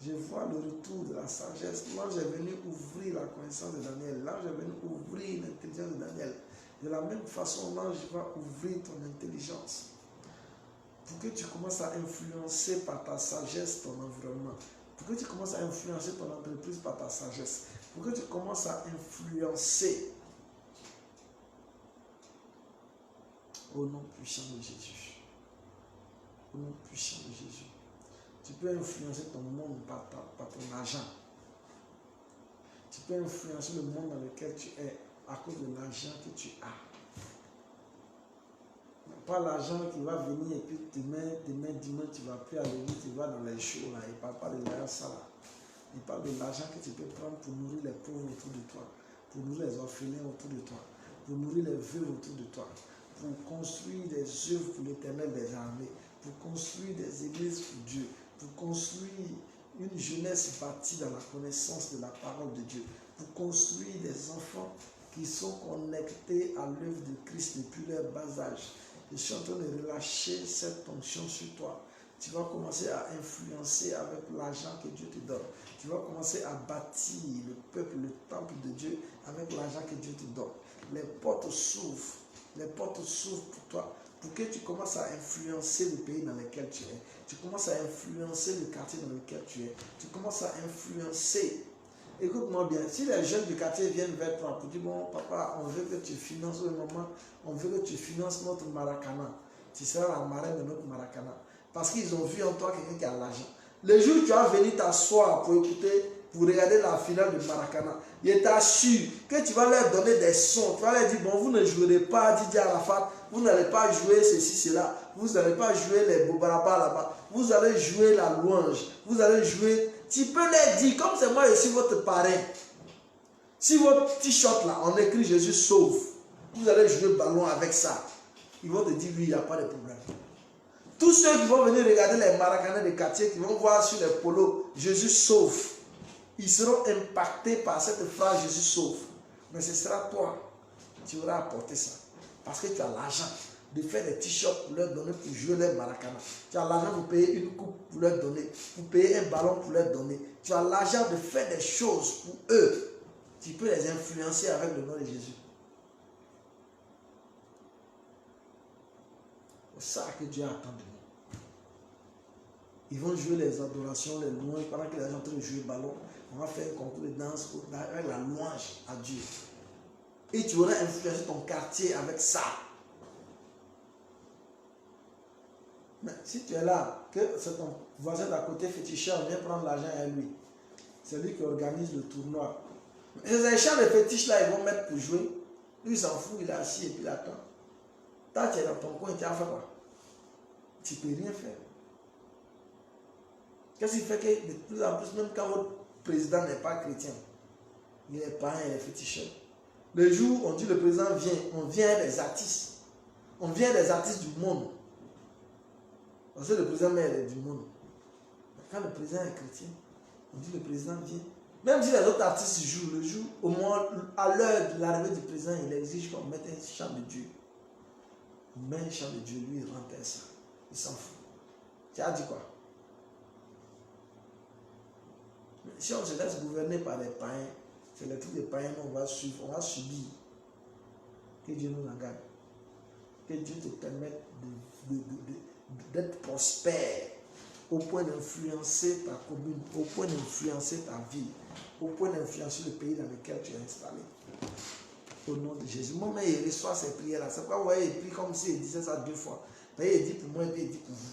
Je vois le retour de la sagesse. L'ange est venu ouvrir la connaissance de Daniel. L'ange est venu ouvrir l'intelligence de Daniel. De la même façon, l'ange va ouvrir ton intelligence pour que tu commences à influencer par ta sagesse ton environnement. Pour que tu commences à influencer ton entreprise par ta sagesse. Pour que tu commences à influencer au nom puissant de Jésus. Au nom puissant de Jésus. Tu peux influencer ton monde par ton argent. Tu peux influencer le monde dans lequel tu es à cause de l'argent que tu as. Pas l'argent qui va venir et puis demain dimanche tu ne vas plus à l'église, tu vas dans les shows là. Il ne parle pas de l'argent là. Il parle de l'argent que tu peux prendre pour nourrir les pauvres autour de toi, pour nourrir les orphelins autour de toi, pour nourrir les veuves autour de toi, pour construire des œuvres pour l'Éternel des armées, pour construire des églises pour Dieu, pour construire une jeunesse bâtie dans la connaissance de la parole de Dieu, pour construire des enfants qui sont connectés à l'œuvre de Christ depuis leur bas âge. Je suis en train de relâcher cette onction sur toi. Tu vas commencer à influencer avec l'argent que Dieu te donne. Tu vas commencer à bâtir le peuple, le temple de Dieu avec l'argent que Dieu te donne. Les portes s'ouvrent. Les portes s'ouvrent pour toi. Pour que tu commences à influencer le pays dans lequel tu es. Tu commences à influencer le quartier dans lequel tu es. Tu commences à influencer. Écoute-moi bien, si les jeunes du quartier viennent vers toi pour dire, bon papa, on veut que tu finances, maman, on veut que tu finances notre Maracana. Tu seras la marraine de notre Maracana. Parce qu'ils ont vu en toi quelqu'un qui a l'argent. Le jour où tu vas venir t'asseoir pour écouter, pour regarder la finale de Maracana, je t'assure que tu vas leur donner des sons. Tu vas leur dire, bon, vous ne jouerez pas Didier Arafat, vous n'allez pas jouer ceci, cela, vous n'allez pas jouer les Bobaraba là-bas, vous allez jouer la louange, vous allez jouer. Tu peux leur dire, comme c'est moi, je suis votre parrain. Si votre t-shirt là, on écrit Jésus sauve, vous allez jouer ballon avec ça. Ils vont te dire, oui, il n'y a pas de problème. Tous ceux qui vont venir regarder les Maracanais des quartiers, qui vont voir sur les polos Jésus sauve, ils seront impactés par cette phrase Jésus sauve. Mais ce sera toi qui auras apporté ça. Parce que tu as l'argent de faire des t-shirts pour leur donner pour jouer les Maracana. Tu as l'argent pour payer une coupe pour leur donner, pour payer un ballon pour leur donner. Tu as l'argent de faire des choses pour eux. Tu peux les influencer avec le nom de Jésus. C'est ça que Dieu attend de nous. Ils vont jouer les adorations, les louanges. Pendant que les gens sont en train de jouer le ballon, on va faire un concours de danse avec la louange à Dieu. Et tu auras influencé ton quartier avec ça. Mais si tu es là, que c'est ton voisin d'à côté féticheur, viens prendre l'argent à lui. C'est lui qui organise le tournoi. Les champs de fétiches là, ils vont mettre pour jouer. Lui, il s'en fout, il est assis et puis il attend. Toi, tu es dans ton coin, tu as fait quoi? Tu ne peux rien faire. Qu'est-ce qui fait que de plus en plus, même quand votre président n'est pas chrétien, il est païen, il est féticheur. Le jour où on dit le président vient, on vient des artistes. On vient des artistes du monde. Parce que le président est du monde. Quand le président est chrétien, on dit le président vient. Même si les autres artistes jouent, le jour, au moins à l'heure de l'arrivée du président, il exige qu'on mette un chant de Dieu. Il met un chant de Dieu, lui, il rentre ça. Il s'en fout. Tu as dit quoi? Si on se laisse gouverner par les païens, c'est le truc des païens qu'on va suivre, on va subir. Que Dieu nous en garde. Que Dieu te permette d'être prospère au point d'influencer ta commune, au point d'influencer ta ville, au point d'influencer le pays dans lequel tu es installé. Au nom de Jésus. Moi, il reçoit ces prières-là. C'est pourquoi vous voyez, il prie comme s'il disait ça 2 fois. Il dit pour moi et puis il dit pour vous.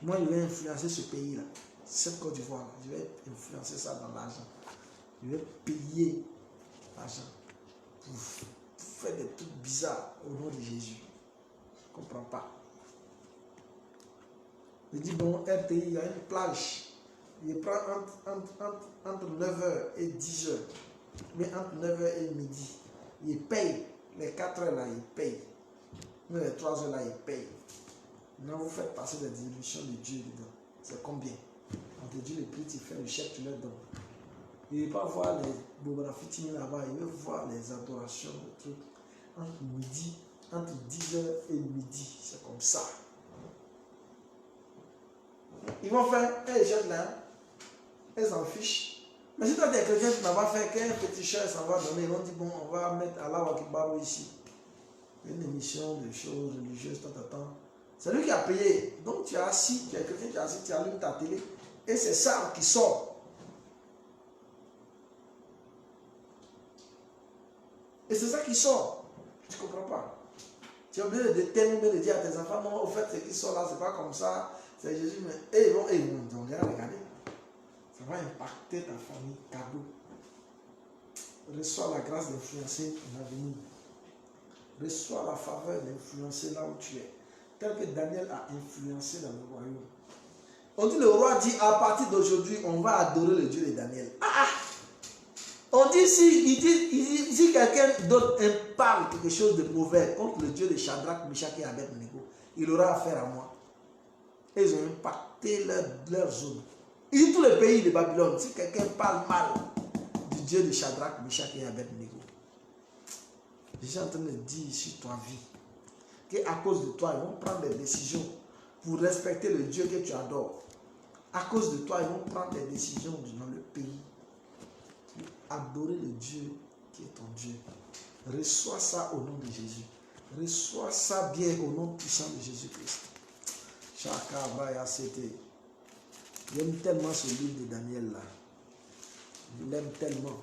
Moi, je vais influencer ce pays-là. Cette Côte d'Ivoire, je vais influencer ça dans l'argent. Je vais payer l'argent pour faire des trucs bizarres au nom de Jésus. Je ne comprends pas. Je dis, bon, RTI, il y a une plage. Il prend entre 9h et 10h. Mais entre 9h et midi, il paye. Les 4h là, il paye. Mais les 3h là, il paye. Maintenant, vous faites passer des distributions de Dieu dedans. C'est combien? On te dit le prix, tu fais le chèque, tu leur donnes. Il ne veut pas voir les bographies là-bas, il veut voir les adorations, le truc. Entre 10h et midi, c'est comme ça. Ils vont faire, hey, jeunes là, ils s'en fichent. Mais si toi tu es chrétien, tu n'as pas fait qu'un petit cher s'en va donner, ils vont dire, bon, on va mettre Allah Akibaru ici. Une émission de choses religieuses, c'est lui qui a payé. Donc tu es assis, tu es chrétien, tu es assis, tu allumes ta télé, et c'est ça qui sort. Et c'est ça qui sort. Tu ne comprends pas. Tu es obligé de déterminer, de dire à tes enfants, non, au fait, ce qui sort là, c'est pas comme ça. C'est Jésus, mais ils vont regarder. Ça va impacter ta famille, cadeau. Reçois la grâce d'influencer ton avenir. Reçois la faveur d'influencer là où tu es. Tel que Daniel a influencé dans le royaume. On dit, le roi dit, à partir d'aujourd'hui, on va adorer le Dieu de Daniel. On dit, si quelqu'un d'autre parle quelque chose de mauvais contre le Dieu de Shadrach, Meshach et Abednego, il aura affaire à moi. Et ils ont impacté leur zone. Et tous les pays de Babylone, si quelqu'un parle mal du Dieu de Shadrach, Meshach et Abednego, je suis en train de dire sur ta vie qu'à cause de toi, ils vont prendre des décisions pour respecter le Dieu que tu adores. À cause de toi, ils vont prendre des décisions dans le pays pour adorer le Dieu qui est ton Dieu. Reçois ça au nom de Jésus. Reçois ça bien au nom puissant de Jésus-Christ. J'aime tellement ce livre de Daniel là. Je l'aime tellement.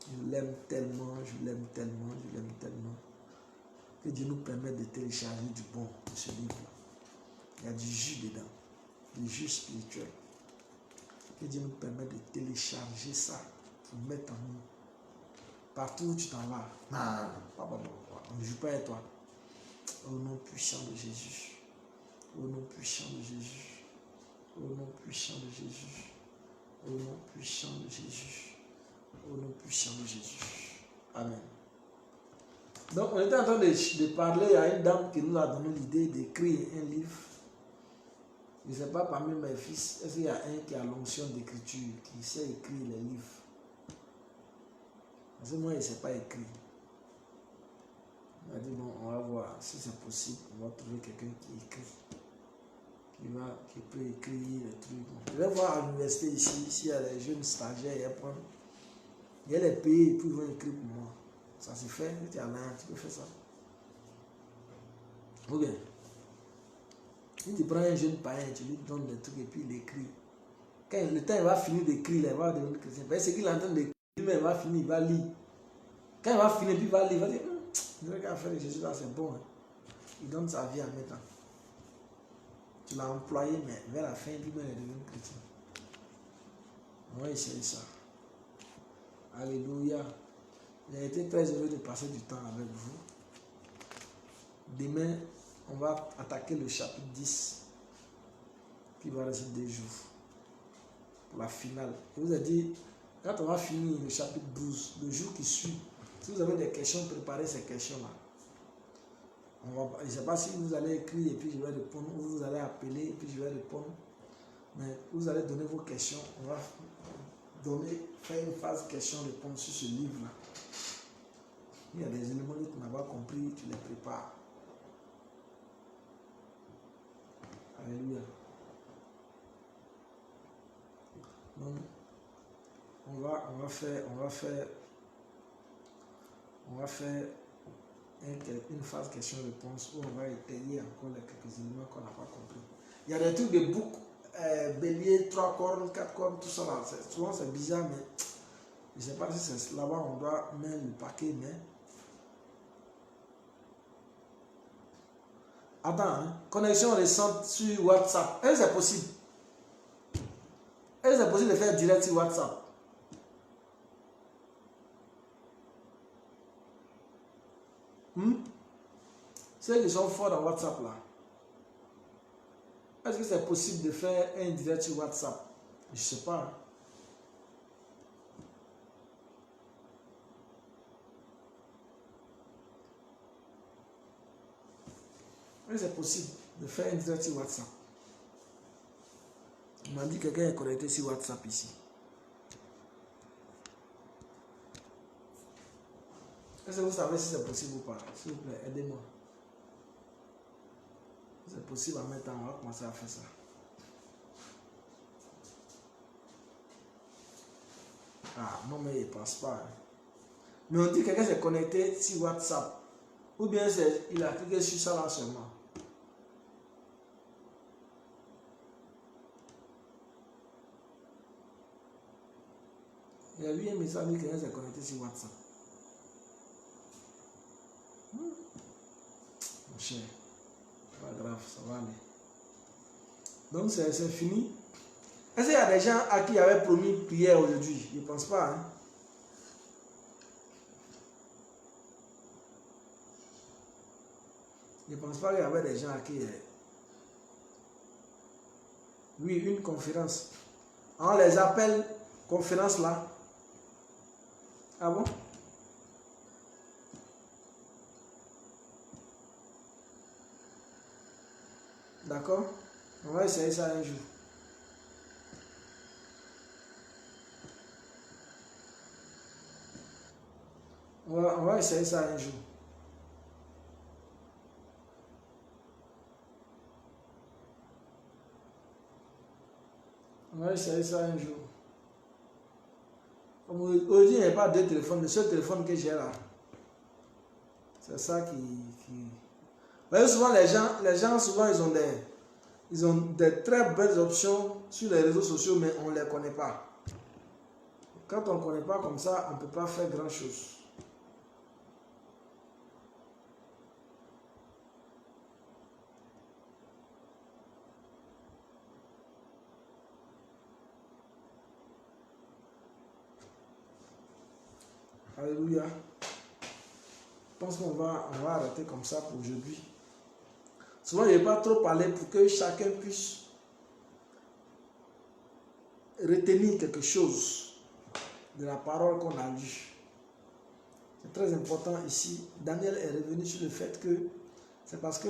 Je l'aime tellement, je l'aime tellement, je l'aime tellement. Que Dieu nous permette de télécharger du bon de ce livre-là. Il y a du jus dedans, du jus spirituel. Que Dieu nous permette de télécharger ça pour mettre en nous. Partout où tu t'en vas. On ne joue pas avec toi. Au nom puissant de Jésus. Au nom puissant de Jésus. Au nom puissant de Jésus. Au nom puissant de Jésus. Au nom puissant de Jésus. Amen. Donc, on était en train de parler à une dame qui nous a donné l'idée d'écrire un livre. Je ne sais pas parmi mes fils, est-ce qu'il y a un qui a l'onction d'écriture, qui sait écrire les livres? Parce que moi, il ne sait pas écrire. Il a dit, bon, on va voir si c'est possible, on va trouver quelqu'un qui écrit. Qui peut écrire les trucs. Je vais voir à l'université ici, s'il y a des jeunes stagiaires, il y a les pays et puis ils vont écrire pour moi. Ça se fait, tu es à l'un, tu peux faire ça. Ok. Si tu prends un jeune païen, tu lui donnes des trucs et puis il écrit. Quand le temps il va finir d'écrire, il va devenir chrétien. Parce que ce qu'il est en train d'écrire, lui-même il va finir, il va lire. Quand il va finir, puis il va lire, il va dire, je vais faire de Jésus là, c'est bon. Hein. Il donne sa vie en même temps. Tu l'as employé, mais vers la fin, lui-même il est devenu chrétien. On va essayer ça. Alléluia. J'ai été très heureux de passer du temps avec vous. Demain, on va attaquer le chapitre 10 qui va rester 2 jours pour la finale. Je vous ai dit, quand on va finir le chapitre 12, le jour qui suit, si vous avez des questions, préparez ces questions-là. Je ne sais pas si vous allez écrire et puis je vais répondre, ou vous allez appeler et puis je vais répondre. Mais vous allez donner vos questions. On va faire une phase question-réponse sur ce livre-là. Il y a des éléments que tu n'as pas compris, tu les prépares. Alléluia. Donc, on va faire une phase question-réponse où on va étayer encore les quelques éléments qu'on n'a pas compris. Il y a des trucs de bouc, bélier, 3 cornes, 4 cornes, tout ça là. Souvent c'est bizarre, mais je ne sais pas si c'est là-bas on doit mettre le paquet, mais. Attends, hein? Connexion récente sur WhatsApp. Est-ce que c'est possible? Est-ce que c'est possible de faire direct sur WhatsApp? Ceux qui sont forts dans WhatsApp là. Est-ce que c'est possible de faire un direct sur WhatsApp? Je ne sais pas. Hein? Est-ce que c'est possible de faire un direct sur WhatsApp? On m'a dit que quelqu'un est connecté sur WhatsApp ici. Est-ce que vous savez si c'est possible ou pas? S'il vous plaît, aidez-moi. Si c'est possible à mettre en, on va commencer à faire ça. Ah, non, mais il ne passe pas. Hein. Mais on dit que quelqu'un s'est connecté sur WhatsApp. Ou bien il a cliqué sur ça là seulement. Il y a eu un message que quelqu'un s'est connecté sur WhatsApp. Mon cher, pas grave, ça va aller. Donc c'est fini. Est-ce qu'il y a des gens à qui il avait promis prière aujourd'hui? Je ne pense pas. Hein? Je ne pense pas qu'il y avait des gens à qui... Oui, une conférence. On les appelle conférence là. Ah bon? D'accord? On va essayer ça un jour. On va essayer ça un jour. On va essayer ça un jour. Aujourd'hui, il n'y a pas 2 téléphones. Le seul téléphone que j'ai là, c'est ça qui... Vous voyez, souvent, les gens souvent, ils ont des très belles options sur les réseaux sociaux, mais on ne les connaît pas. Quand on ne connaît pas comme ça, on ne peut pas faire grand-chose. Alléluia. Je pense qu'on va arrêter comme ça pour aujourd'hui. Souvent, je ne vais pas trop parler pour que chacun puisse retenir quelque chose de la parole qu'on a lue. C'est très important ici. Daniel est revenu sur le fait que c'est parce que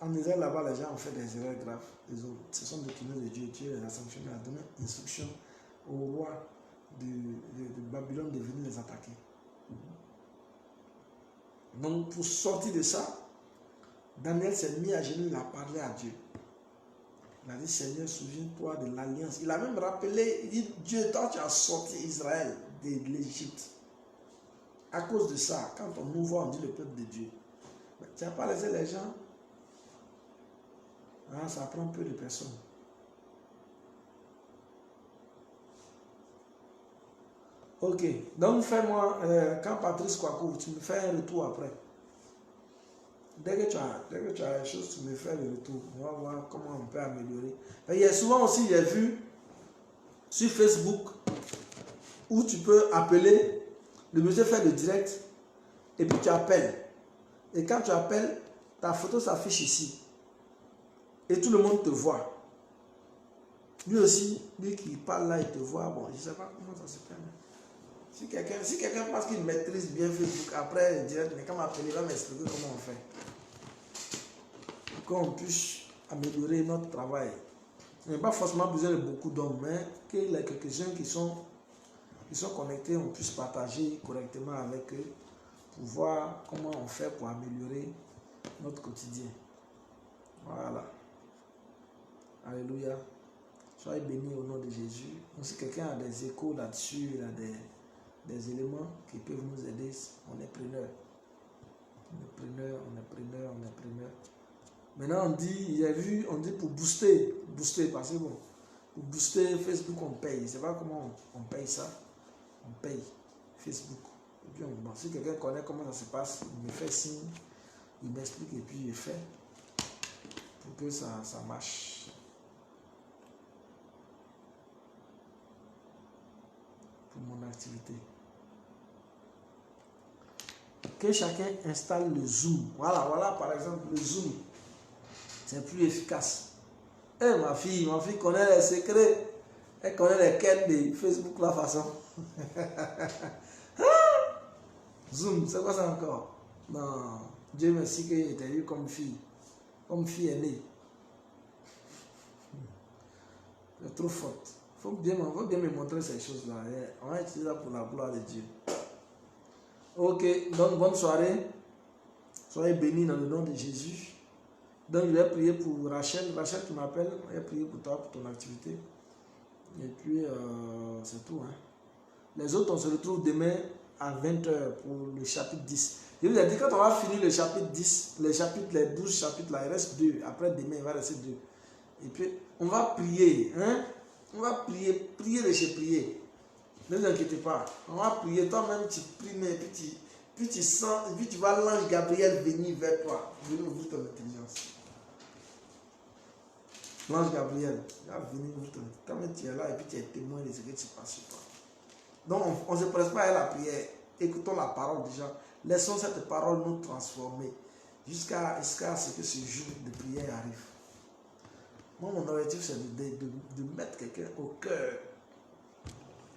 en Israël, là-bas, les gens ont fait des erreurs graves. Ils se sont détournés de Dieu. Dieu les a sanctionnés, a donné instruction au roi de Babylone de venir les attaquer. Donc, pour sortir de ça, Daniel s'est mis à genoux, il a parlé à Dieu. Il a dit, Seigneur, souviens-toi de l'alliance. Il a même rappelé, il dit, Dieu, toi, tu as sorti Israël de l'Égypte. À cause de ça, quand on nous voit, on dit le peuple de Dieu. Mais tu n'as pas laissé les gens Ah, ça prend peu de personnes. Ok, donc fais-moi, quand Patrice Kwaku, tu me fais un retour après. Dès que tu as les choses, tu me fais le retour. On va voir comment on peut améliorer. Il y a souvent aussi, j'ai vu sur Facebook où tu peux appeler, le monsieur fait le direct et puis tu appelles. Et quand tu appelles, ta photo s'affiche ici. Et tout le monde te voit. Lui aussi, lui qui parle là, il te voit. Bon, je ne sais pas comment ça se fait. Si quelqu'un pense qu'il maîtrise bien Facebook, après le direct, mais quand m'appeler, il va m'expliquer comment on fait. Pour qu'on puisse améliorer notre travail. Il n'y a pas forcément besoin de beaucoup d'hommes, mais qu'il y ait quelques-uns qui sont connectés, on puisse partager correctement avec eux pour voir comment on fait pour améliorer notre quotidien. Voilà. Alléluia. Soyez bénis au nom de Jésus. Donc, si quelqu'un a des échos là-dessus, il a des éléments qui peuvent nous aider, on est preneur. On est preneur. Maintenant, on dit, j'ai vu, on dit pour booster, parce que bon, pour booster Facebook, on paye. Je ne sais pas comment on paye ça. On paye Facebook. Et puis, bon, si quelqu'un connaît comment ça se passe, il me fait signe, il m'explique et puis je fais pour que ça marche. Pour mon activité. Que chacun installe le Zoom. Voilà par exemple le Zoom. C'est plus efficace. Et ma fille connaît les secrets. Elle connaît les quêtes de Facebook la façon. Zoom, c'est quoi ça encore? Non, Dieu merci que j'ai été vu comme fille aînée. C'est trop forte. Il faut bien me montrer ces choses-là. On va utiliser ça pour la gloire de Dieu. Ok, donc bonne soirée. Soyez bénis dans le nom de Jésus. Donc je vais prier pour Rachel. Rachel qui m'appelle, je vais prier pour toi, pour ton activité. Et puis c'est tout. Hein. Les autres, on se retrouve demain à 20h pour le chapitre 10. Je vous ai dit, quand on va finir le chapitre 10, les 12 chapitres là, il reste 2. Après demain, il va rester 2. Et puis, on va prier. Hein? On va prier de chez prier. Ne vous inquiétez pas. On va prier. Toi-même, tu pries, mais puis tu sens, et puis tu vois l'ange Gabriel venir vers toi. Venir ouvrir ton intelligence. L'ange Gabriel va venir ouvrir ton intelligence. Quand tu es là et puis tu es témoin de ce que tu passes sur toi. Donc, on ne se presse pas à la prière. Écoutons la parole déjà. Laissons cette parole nous transformer jusqu'à ce que ce jour de prière arrive. Moi, mon objectif, c'est de mettre quelqu'un au cœur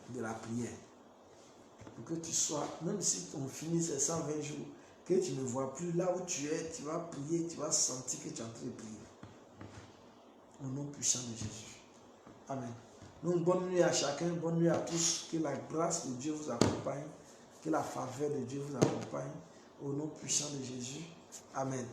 de la prière. Pour que tu sois, même si on finit ces 120 jours, que tu ne vois plus là où tu es, tu vas prier, tu vas sentir que tu es en train de prier. Au nom puissant de Jésus. Amen. Donc, bonne nuit à chacun, bonne nuit à tous. Que la grâce de Dieu vous accompagne. Que la faveur de Dieu vous accompagne. Au nom puissant de Jésus. Amen.